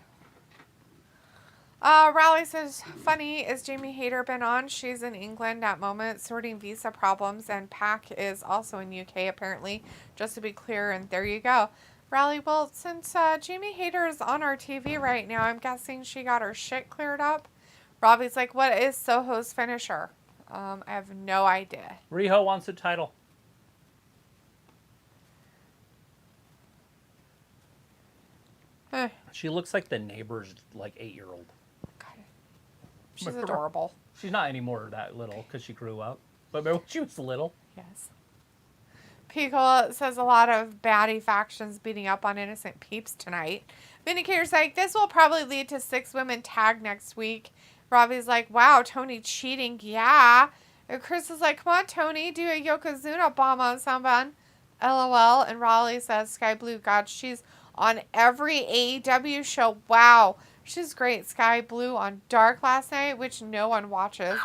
Raleigh says, funny, is Jamie Hayter been on? She's in England at moment, sorting visa problems, and Pac is also in UK, apparently, just to be clear, and there you go. Raleigh, well, since Jamie Hayter is on our TV right now, I'm guessing she got her shit cleared up. Robbie's like, what is Soho's finisher? I have no idea. Riho wants the title. She looks like the neighbor's, like, 8-year-old. God. She's adorable. She's not anymore that little because she grew up. But remember when she was little? Yes. Pico says a lot of baddie factions beating up on innocent peeps tonight. Vindicator's like, this will probably lead to 6 women tag next week. Robbie's like, wow, Tony cheating. Yeah. And Chris is like, come on, Tony, do a Yokozuna bomb on someone. LOL. And Raleigh says, Sky Blue, God, she's on every AEW show. Wow. She's great. Sky Blue on Dark last night, which no one watches.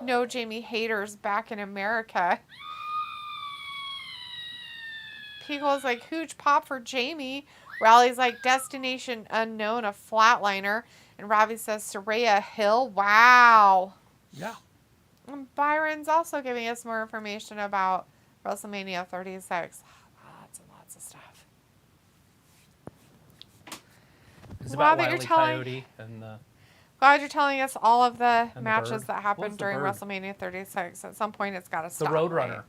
No Jamie Hayter's back in America. Pico's like, huge pop for Jamie. Raleigh's like, Destination Unknown, a flatliner. And Robbie says, Soraya Hill. Wow. Yeah. And Byron's also giving us more information about WrestleMania 36. Lots and lots of stuff. It's about Wile E. Coyote and the... Glad you're telling us all of the matches that What happened was the during bird? WrestleMania 36. At some point, it's got to stop. The Roadrunner. Right?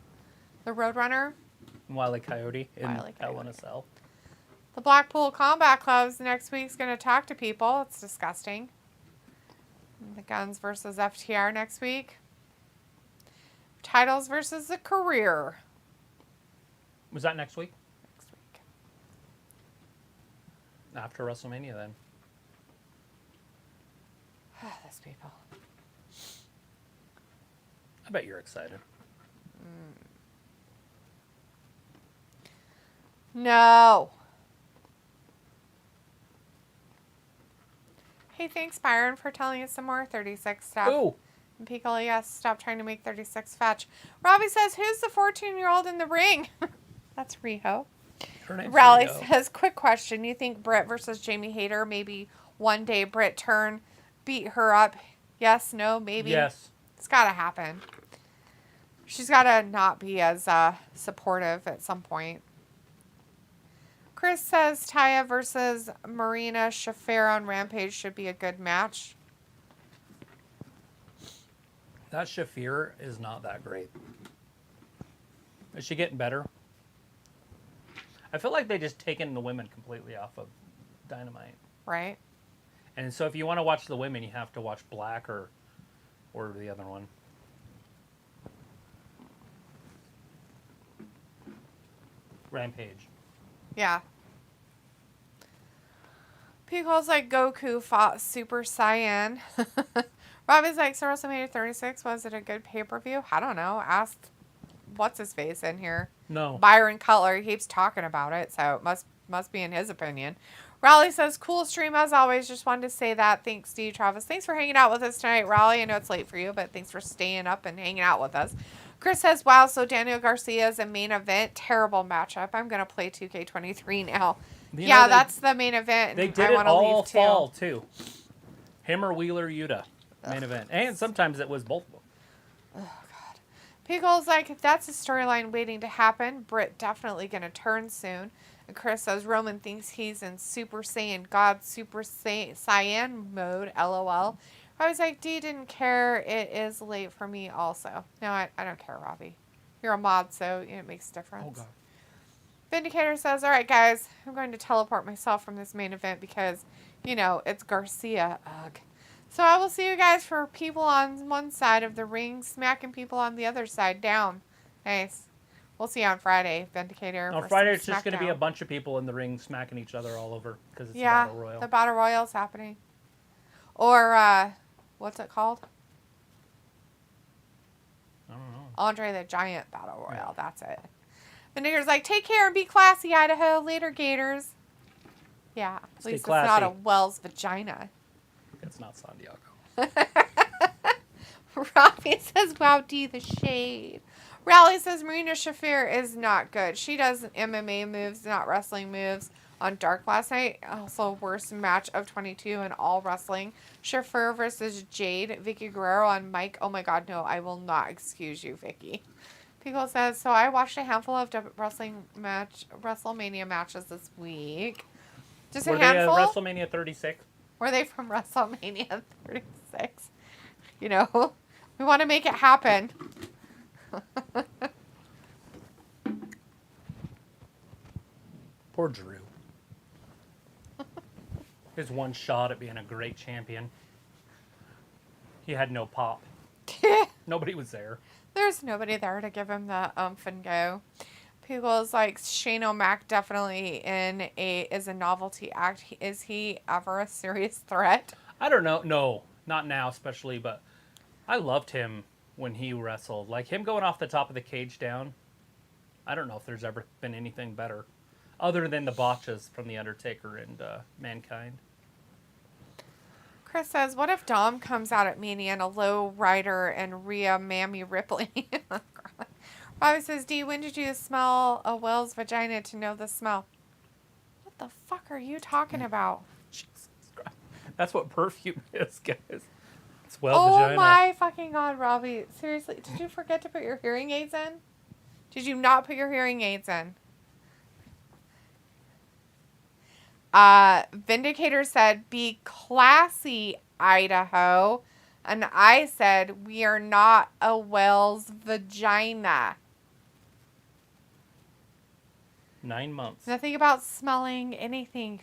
The Roadrunner? Wile E. Coyote in Wile E. Hell Coyote. in a Cell. The Blackpool Combat Club's next week's going to talk to people. It's disgusting. And the Guns versus FTR next week. Titles versus the Career. Was that next week? Next week. After WrestleMania, then. Those people. I bet you're excited. No. Hey, thanks, Byron, for telling us some more 36 stuff. Ooh. And Pico, yes, stop trying to make 36 fetch. Robbie says, who's the 14-year-old in the ring? That's Riho. Her name's Raleigh Riho. says, quick question. You think Britt versus Jamie Hayter, maybe one day Britt turn, beat her up? Yes, no, maybe? Yes. It's got to happen. She's got to not be as supportive at some point. Chris says Taya versus Marina Shafir on Rampage should be a good match. That Shafir is not that great. Is she getting better? I feel like they just taken the women completely off of Dynamite. Right? And so if you want to watch the women, you have to watch Black or the other one. Rampage. Yeah. Pico's like Goku fought Super Saiyan. Robbie's like, so WrestleMania 36, was it a good pay-per-view? I don't know. Ask what's-his-face in here. No. Byron Cutler. He keeps talking about it, so it must be in his opinion. Raleigh says, cool stream as always. Just wanted to say that. Thanks, Steve Travis. Thanks for hanging out with us tonight, Raleigh. I know it's late for you, but thanks for staying up and hanging out with us. Chris says, wow, so Daniel Garcia is a main event. Terrible matchup. I'm going to play 2K23 now. That's the main event. They did it all fall, too. Him or Wheeler Yuta. Main event. And sometimes it was both of them. Oh, God. Pickle's like, that's a storyline waiting to happen. Britt definitely going to turn soon. And Chris says, Roman thinks he's in Super Saiyan God Super Saiyan mode. LOL. I was like, D didn't care. It is late for me also. No, I don't care, Robbie. You're a mod, so it makes a difference. Oh, God. Vindicator says, all right, guys, I'm going to teleport myself from this main event because, it's Garcia. Ugh. So I will see you guys for people on one side of the ring, smacking people on the other side down. Nice. We'll see you on Friday, Vindicator. On Friday, it's just going to be a bunch of people in the ring smacking each other all over because it's a Battle Royal. The Battle Royal's happening. Or, what's it called? I don't know. Andre the Giant Battle Royal. Yeah. That's it. Vindicator's like, take care and be classy, Idaho. Later, Gators. Yeah, at least it's not a Wells vagina. It's not San Diego. Robbie says, wow, D, the shade. Rally says Marina Shafir is not good. She does MMA moves, not wrestling moves on Dark last night. Also, worst match of 22 in all wrestling. Shafir versus Jade. Vicky Guerrero on Mike. Oh my God, no, I will not excuse you, Vicky. Pickle says, so I watched a handful of WrestleMania matches this week. Just a handful. Were they WrestleMania 36? Were they from WrestleMania 36? We want to make it happen. Poor Drew. His one shot at being a great champion. He had no pop. Nobody was there. There's nobody there to give him the oomph and go. People's like, Shane O'Mac definitely is a novelty act. Is he ever a serious threat? I don't know. No, not now especially, but I loved him when he wrestled. Like him going off the top of the cage down. I don't know if there's ever been anything better. Other than the botches from The Undertaker and Mankind. Chris says, what if Dom comes out at Mania and a low rider and Rhea Mammy Ripley? Bobby says, D, when did you smell a whale's vagina to know the smell? What the fuck are you talking about? Jesus Christ. That's what perfume is, guys. It's whale vagina. Oh my fucking God, Robbie. Seriously, did you forget to put your hearing aids in? Did you not put your hearing aids in? Vindicator said, be classy, Idaho. And I said, we are not a whale's vagina. 9 months. Nothing about smelling anything,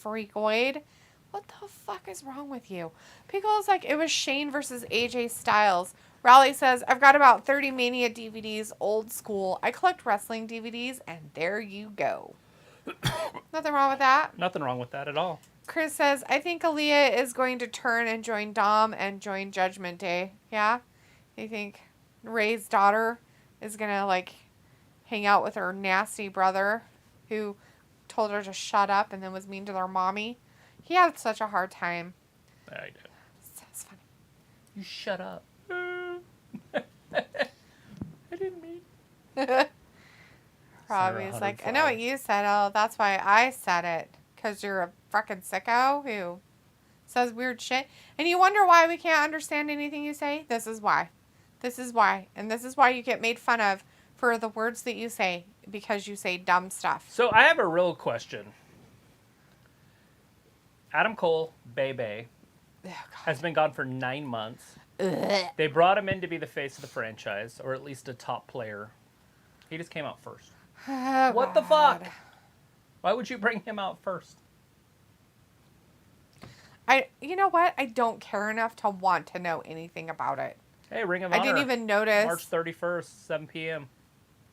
freakoid. What the fuck is wrong with you? Pickle's like, it was Shane versus AJ Styles. Raleigh says, I've got about 30 Mania DVDs, old school. I collect wrestling DVDs, and there you go. Nothing wrong with that. Nothing wrong with that at all. Chris says, I think Aaliyah is going to turn and join Dom and join Judgment Day. Yeah? You think Ray's daughter is going to, hang out with her nasty brother who told her to shut up and then was mean to their mommy? He had such a hard time. I do. That's funny. You shut up. I didn't mean. Robbie's like, I know what you said. Oh, that's why I said it. Because you're a fucking sicko who says weird shit. And you wonder why we can't understand anything you say? This is why. This is why. And this is why you get made fun of for the words that you say. Because you say dumb stuff. So I have a real question. Adam Cole, Bebe, has been gone for 9 months. Ugh. They brought him in to be the face of the franchise, or at least a top player. He just came out first. Oh, what the fuck? Why would you bring him out first? You know what? I don't care enough to want to know anything about it. Hey, Ring of Honor. I didn't even notice. March 31st, 7 p.m.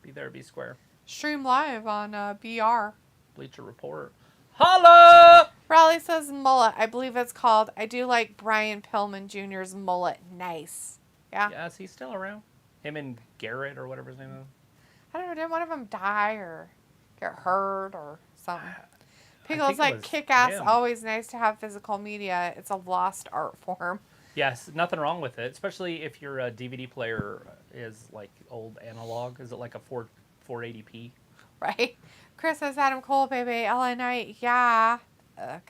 Be there, be square. Stream live on BR. Bleacher Report. Holla! Raleigh says mullet. I believe it's called. I do like Brian Pillman Jr.'s mullet. Nice. Yeah? Yeah, is he still around? Him and Garrett or whatever his name is? I don't know. Didn't one of them die or get hurt or something? Pickle's like, kick-ass, always nice to have physical media. It's a lost art form. Yes, nothing wrong with it, especially if your DVD player is like old analog. Is it like a 480p? Right. Chris says Adam Cole, baby. LA Knight, yeah. Oh, God.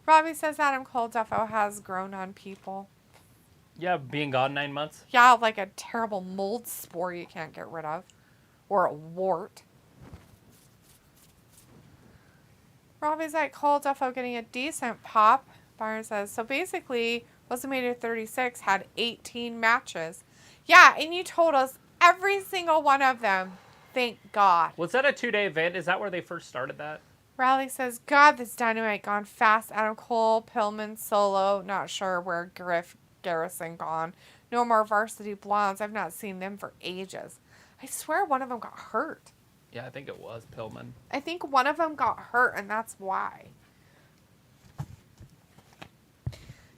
Robbie says Adam Cole defo has grown on people. Yeah, being gone 9 months. Yeah, like a terrible mold spore you can't get rid of. Or a wart. Robbie's like, Cole defo getting a decent pop. Byron says, so basically, WrestleMania 36 had 18 matches. Yeah, and you told us every single one of them Thank God. Was that a 2-day event? Is that where they first started that? Riley says, God, this Dynamite gone fast. Adam Cole, Pillman, Solow. Not sure where Garrison gone. No more Varsity Blondes. I've not seen them for ages. I swear one of them got hurt. Yeah, I think it was Pillman. I think one of them got hurt, and that's why. I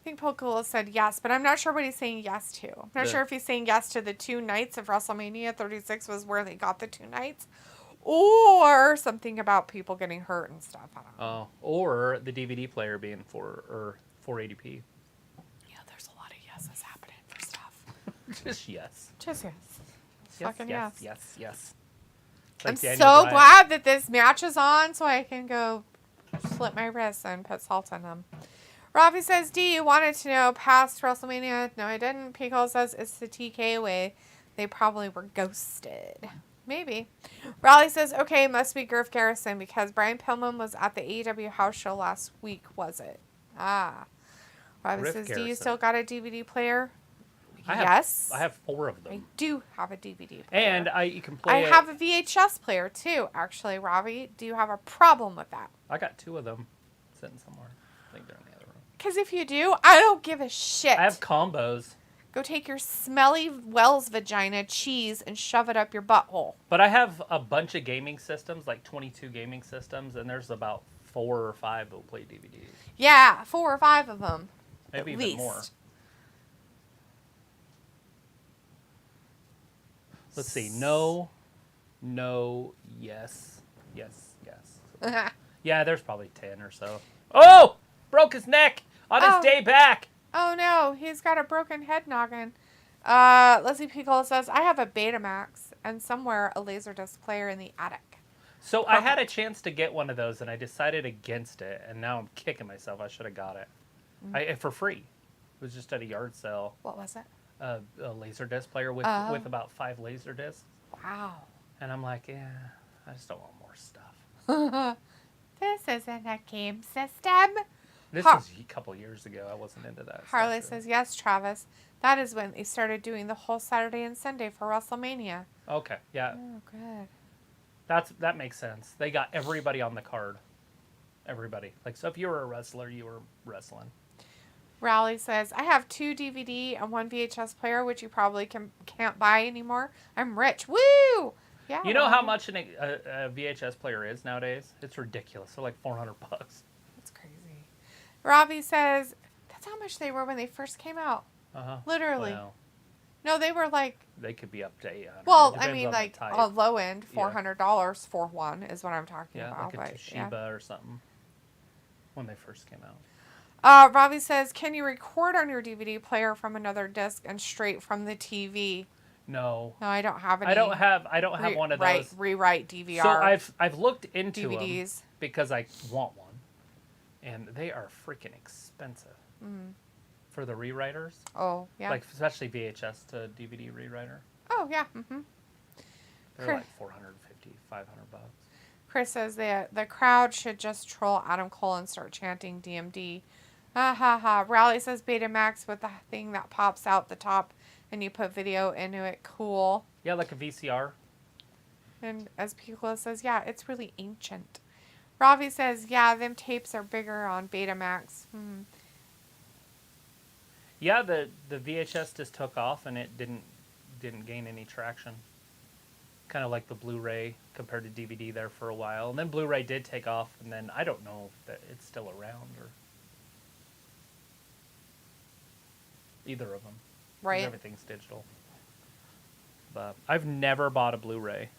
think Pocola said yes, but I'm not sure what he's saying yes to. I'm not sure if he's saying yes to the 2 nights of WrestleMania 36 was where they got the 2 nights, or something about people getting hurt and stuff. I don't know. Oh, or the DVD player being 480p. Yeah, there's a lot of yeses happening for stuff. Just yes. Just yes. Yes, Fucking yes, yes. yes, yes. It's I'm like Daniel so Bryan. glad that this match is on so I can go slit my wrists and put salt in them. Robbie says, D, you wanted to know past WrestleMania? No, I didn't. Pico says it's the TK way. They probably were ghosted. Maybe. Raleigh says, okay, must be Griff Garrison because Brian Pillman was at the AEW house show last week, was it? Ah. Robbie Griff says, Garrison. do you still got a DVD player? Yes. I have 4 of them. I do have a DVD player. And you can play I have a VHS player too, actually, Robbie. Do you have a problem with that? I got 2 of them sitting somewhere. I think they're in the other room. Because if you do, I don't give a shit. I have combos. Go take your smelly Wells vagina cheese and shove it up your butthole. But I have a bunch of gaming systems, like 22 gaming systems, and there's about 4 or 5 that will play DVDs. Yeah, 4 or 5 of them. Maybe at even least. more. Let's see. No, yes, yes, yes. Yeah, there's probably 10 or so. Oh! Broke his neck on his day back. Oh no, he's got a broken head noggin. Leslie Piccolo says, I have a Betamax and somewhere a Laserdisc player in the attic. So I had a chance to get one of those and I decided against it, and now I'm kicking myself. I should have got it. For free. It was just at a yard sale. What was it? A Laserdisc player with about 5 Laserdiscs. Wow. And I'm like, yeah, I just don't want more stuff. This isn't a game system. This was a couple years ago. I wasn't into that. Harley says, yes, Travis. That is when they started doing the whole Saturday and Sunday for WrestleMania. Okay, yeah. Oh, good. That makes sense. They got everybody on the card. Everybody. Like, so if you were a wrestler, you were wrestling. Raleigh says, I have 2 DVD and 1 VHS player, which you probably can't buy anymore. I'm rich. Woo! Yeah. You know how much a VHS player is nowadays? It's ridiculous. They're like $400. That's crazy. Robbie says, that's how much they were when they first came out. Uh-huh. Literally. Well, no, they were like... They could be up to $800. Well, I mean, like, a low end, $400 for one is what I'm talking about. Like a Toshiba or something. When they first came out. Robbie says, can you record on your DVD player from another disc and straight from the TV? No. No, I don't have any. I don't have one of those. Rewrite DVR. So I've looked into DVDs. them because I want one. And they are freaking expensive. For the rewriters. Oh, yeah. Like, especially VHS to DVD rewriter. Oh, yeah. Mm-hmm. They're like $450, $500. Chris says the crowd should just troll Adam Cole and start chanting DMD. Ha ha ha. Raleigh says Betamax with the thing that pops out the top and you put video into it. Cool. Yeah, like a VCR. And as Piccolo says, yeah, it's really ancient. Ravi says, yeah, them tapes are bigger on Betamax. Yeah, the VHS just took off and it didn't gain any traction. Kind of like the Blu-ray compared to DVD there for a while. And then Blu-ray did take off, and then I don't know if that it's still around or either of them. Right. Everything's digital. But I've never bought a Blu-ray.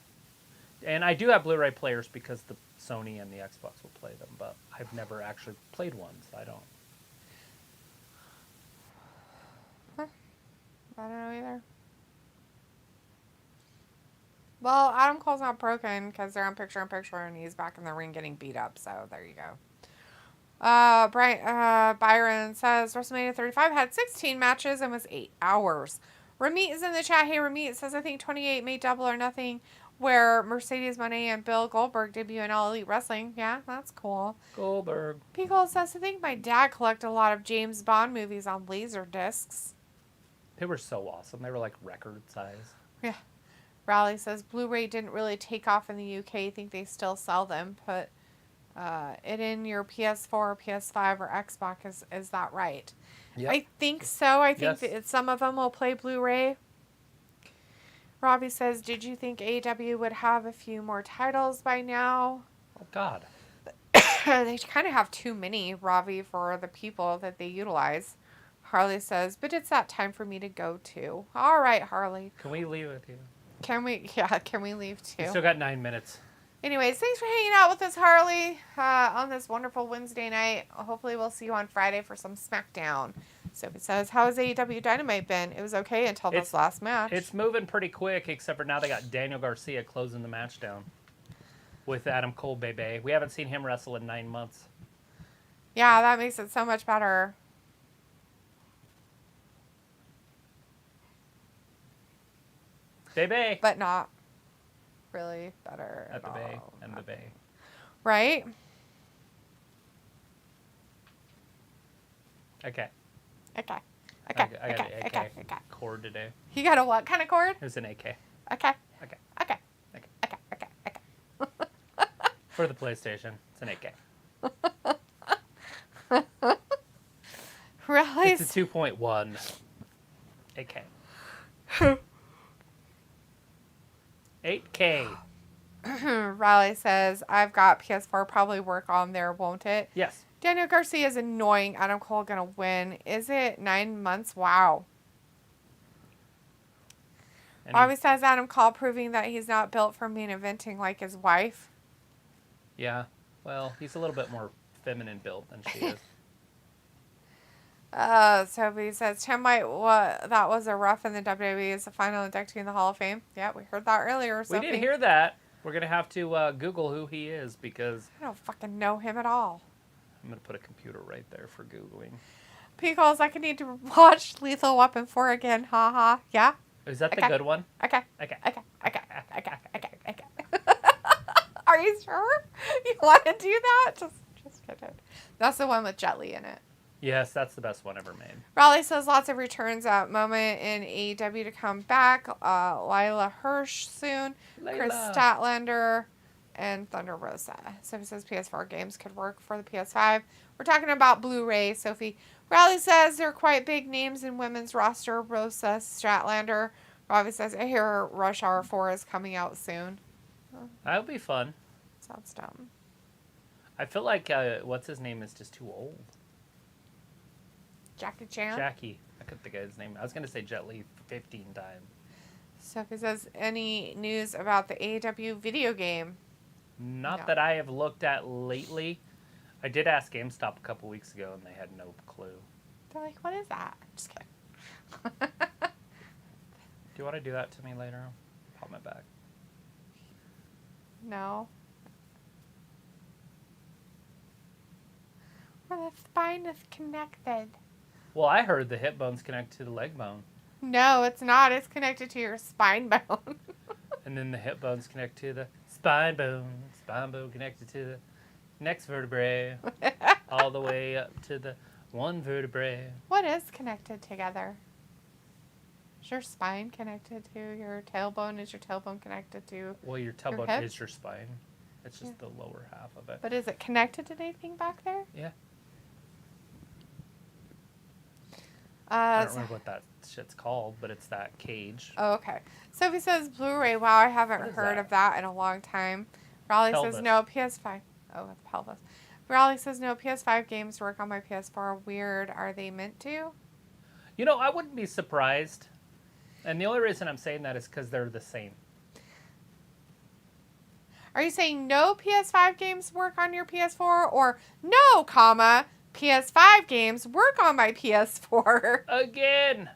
And I do have Blu-ray players because the Sony and the Xbox will play them, but I've never actually played one, so I don't. I don't know either. Well, Adam Cole's not broken because they're on picture-in-picture and he's back in the ring getting beat up, so there you go. Byron says WrestleMania 35 had 16 matches and was 8 hours. Ramit is in the chat. Hey, Ramit says, I think 28 made Double or Nothing where Mercedes Moné and Bill Goldberg debut in All Elite Wrestling. Yeah, that's cool. Goldberg. Pickle says, I think my dad collected a lot of James Bond movies on laser discs. They were so awesome. They were like record size. Yeah. Raleigh says Blu-ray didn't really take off in the UK. I think they still sell them. Put it in your PS4 or PS5 or Xbox. Is that right? Yep. I think so. I think Yes. that some of them will play Blu-ray. Robbie says, did you think AEW would have a few more titles by now? Oh, God. They kind of have too many, Robbie, for the people that they utilize. Harley says, but it's that time for me to go too. All right, Harley. Can we leave with you? Can we leave too? We still got 9 minutes. Anyways, thanks for hanging out with us, Harley, on this wonderful Wednesday night. Hopefully we'll see you on Friday for some SmackDown. Sophie says, how has AEW Dynamite been? It was okay until this last match. It's moving pretty quick, except for now they got Daniel Garcia closing the match down with Adam Cole, baby. We haven't seen him wrestle in 9 months. Yeah, that makes it so much better. Baby. But not really better At the Bay. And the Bay. Right? Okay. Okay. I got an AK cord today. You got a what kind of cord? It was an AK. Okay. Okay. Okay. Okay. Okay. Okay. Okay. For the PlayStation. It's an AK. Really? It's a 2.1 AK. 8K. Riley says, I've got PS4 probably work on there, won't it? Yes. Daniel Garcia is annoying. Adam Cole gonna win. Is it 9 months? Wow. Bobby says Adam Cole proving that he's not built for main eventing like his wife. Yeah. Well, he's a little bit more feminine built than she is. Sophie says, Tim White, that was a rough in the WWE as the final inductee in the Hall of Fame. Yeah, we heard that earlier, Sophie. We did hear that. We're going to have to Google who he is because I don't fucking know him at all. I'm going to put a computer right there for Googling. P calls, I could need to watch Lethal Weapon 4 again. Ha. Yeah. Is that Okay. the good one? Okay. Okay. Are you sure you want to do that? Just kidding. That's the one with Jet Li in it. Yes, that's the best one ever made. Raleigh says lots of returns at moment in AEW to come back. Lila Hirsch soon. Chris Statlander and Thunder Rosa. Sophie says PS4 games could work for the PS5. We're talking about Blu-ray, Sophie. Raleigh says they're quite big names in women's roster. Rosa, Statlander. Robbie says, I hear Rush Hour 4 is coming out soon. That'll be fun. Sounds dumb. I feel like, what's his name is just too old. Jackie Chan? Jackie. I couldn't think of his name. I was going to say Jet Li 15 times. Sophie says, any news about the AEW video game? Not No. that I have looked at lately. I did ask GameStop a couple weeks ago, and they had no clue. They're like, what is that? Just kidding. Do you want to do that to me later? Pop my back. No. Where the spine is connected. Well, I heard the hip bone's connected to the leg bone. No, it's not. It's connected to your spine bone. And then the hip bone's connected to the spine bone. Spine bone connected to the next vertebrae. All the way up to the one vertebrae. What is connected together? Is your spine connected to your tailbone? Is your tailbone connected to... Well, your tailbone hip? is your spine. It's just the lower half of it. But is it connected to anything back there? Yeah. I don't So- remember what that shit's called, but it's that cage. Oh, okay. Sophie says Blu-ray. Wow, I haven't What is heard that? of that in a long time. Raleigh Pelvis. says no, PS5. Oh, it's pelvis. Raleigh says no, PS5 games work on my PS4. Weird. Are they meant to? You know, I wouldn't be surprised. And the only reason I'm saying that is because they're the same. Are you saying no PS5 games work on your PS4? Or no, comma, PS5 games work on my PS4? Again!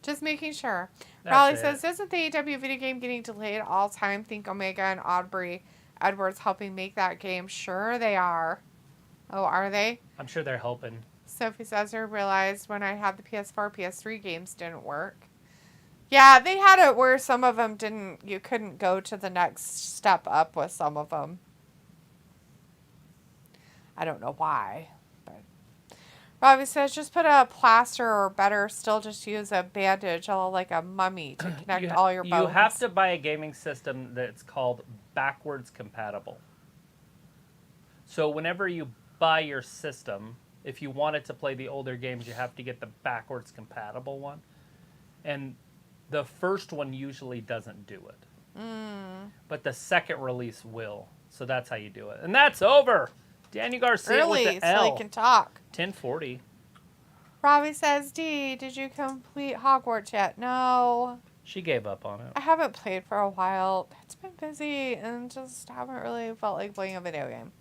Just making sure. That's Raleigh it. says, isn't the AEW video game getting delayed all time? Think Omega and Aubrey Edwards helping make that game? Sure they are. Oh, are they? I'm sure they're helping. Sophie says, I realized when I had the PS4, PS3 games didn't work. Yeah, they had it where some of them didn't, you couldn't go to the next step up with some of them. I don't know why, but Robbie says, just put a plaster or better still just use a bandage like a mummy to connect all your bones. You have to buy a gaming system that's called backwards compatible. So whenever you buy your system, if you want it to play the older games, you have to get the backwards compatible one. And the first one usually doesn't do it. But the second release will. So that's how you do it. And that's over. Daniel Garcia with the L. So he can talk. 1040. Robbie says, D, did you complete Hogwarts yet? No. She gave up on it. I haven't played for a while. It's been busy and just haven't really felt like playing a video game.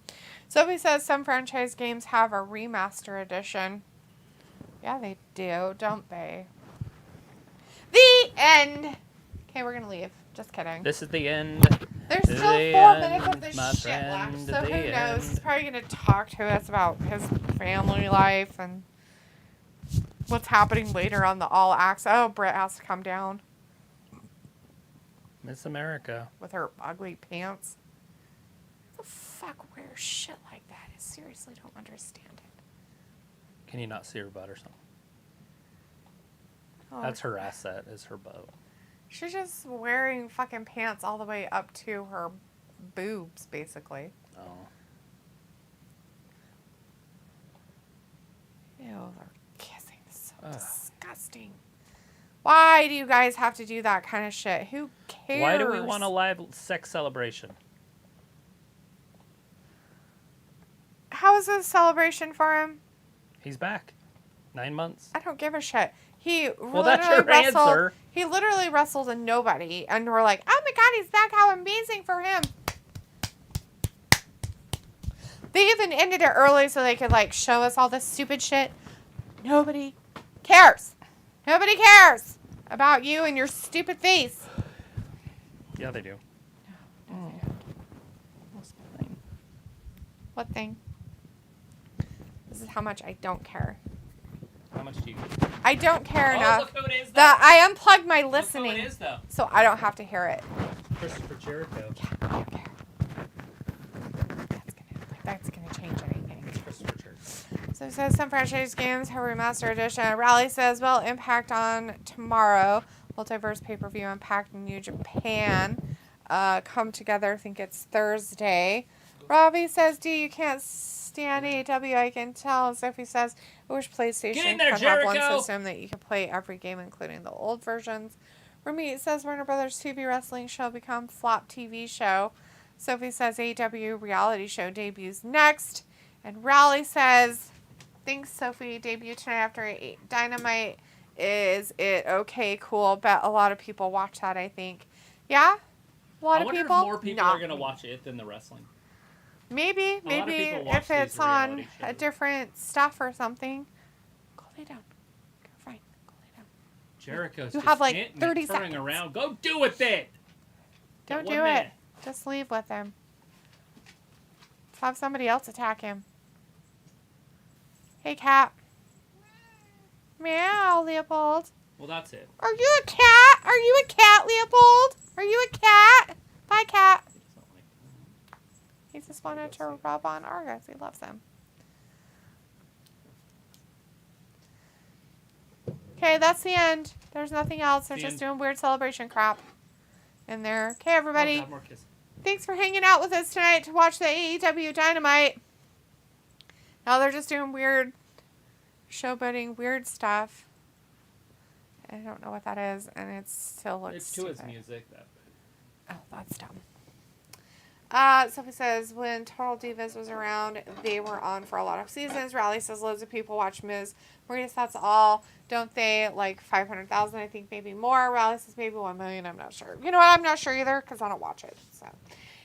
Sophie says some franchise games have a remaster edition. Yeah, they do, don't they? The end. Okay, we're going to leave. Just kidding. This is the end. There's still 4 minutes of this shit left, so who knows? He's probably going to talk to us about his family life and what's happening later on the All Access. Oh, Britt has to come down. Miss America. With her ugly pants. Who the fuck wears shit like that? I seriously don't understand it. Can you not see her butt or something? Oh, that's her asset, is her boat. She's just wearing fucking pants all the way up to her boobs, basically. Oh. Ew, they're kissing. So disgusting. Why do you guys have to do that kind of shit? Who cares? Why do we want a live sex celebration? How is this a celebration for him? He's back. 9 months. I don't give a shit. He that's your answer. He literally wrestled a nobody, and we're like, oh my god, he's back. How amazing for him. They even ended it early so they could, like, show us all this stupid shit. Nobody cares. Nobody cares about you and your stupid face. Yeah, they do. No, they don't. What thing? This is how much I don't care. How much do you? I don't care enough. Look who it is, I unplugged my listening. Look who it is, though. So I don't have to hear it. Christopher Jericho. Yeah, I don't care. That's gonna change anything. It's Christopher Jericho. So it says some franchise games have remaster edition. Raleigh says, well, Impact on tomorrow. Multiverse pay-per-view Impact in New Japan. Come together. I think it's Thursday. Robbie says, D, you can't stand AEW, I can tell. Sophie says, I wish PlayStation could have one system that you could play every game, including the old versions. Ramit says, Warner Brothers TV wrestling show become flop TV show. Sophie says, AEW reality show debuts next. And Raleigh says, thanks, Sophie. Debut tonight after Dynamite. Is it okay? Cool. Bet a lot of people watch that, I think. Yeah? A lot of people? I wonder if more people are going to watch it than the wrestling. Maybe if it's on a different stuff or something. Go lay down. Go fine. Go lay down. Jericho's you just have like 30 turning seconds. Around. Go do with it. Don't do it. Just leave with him. Let's have somebody else attack him. Hey, cat. Meow, Leopold. Well, that's it. Are you a cat? Are you a cat, Leopold? Are you a cat? Bye, cat. He just wanted to rub on Argus. He loves him. Okay, that's the end. There's nothing else. They're just doing weird celebration crap in there. Okay, everybody. Thanks for hanging out with us tonight to watch the AEW Dynamite. Now they're just doing weird showboating, weird stuff. I don't know what that is, and it still looks It's to stupid. his music. Oh, that's dumb. Sophie says, when Total Divas was around, they were on for a lot of seasons. Raleigh says, loads of people watch Miz. Marita says, that's all. Don't they? Like 500,000, I think, maybe more. Raleigh says, maybe 1 million. I'm not sure. You know what? I'm not sure either because I don't watch it. So,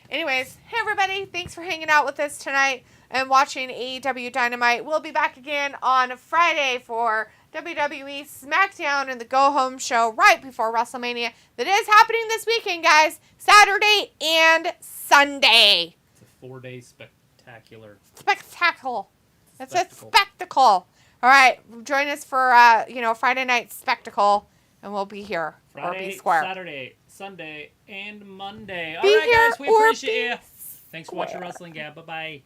anyways, hey, everybody. Thanks for hanging out with us tonight and watching AEW Dynamite. We'll be back again on Friday for WWE SmackDown and the Go Home show right before WrestleMania. That is happening this weekend, guys. Saturday and Sunday. It's a 4-day spectacular. Spectacle. It's a spectacle. All right. Join us for, Friday night spectacle, and we'll be here. Friday, or be square. Saturday, Sunday, and Monday. Be all right, here guys. We or appreciate you. Thanks for watching square. Wrestling Gab. Bye-bye.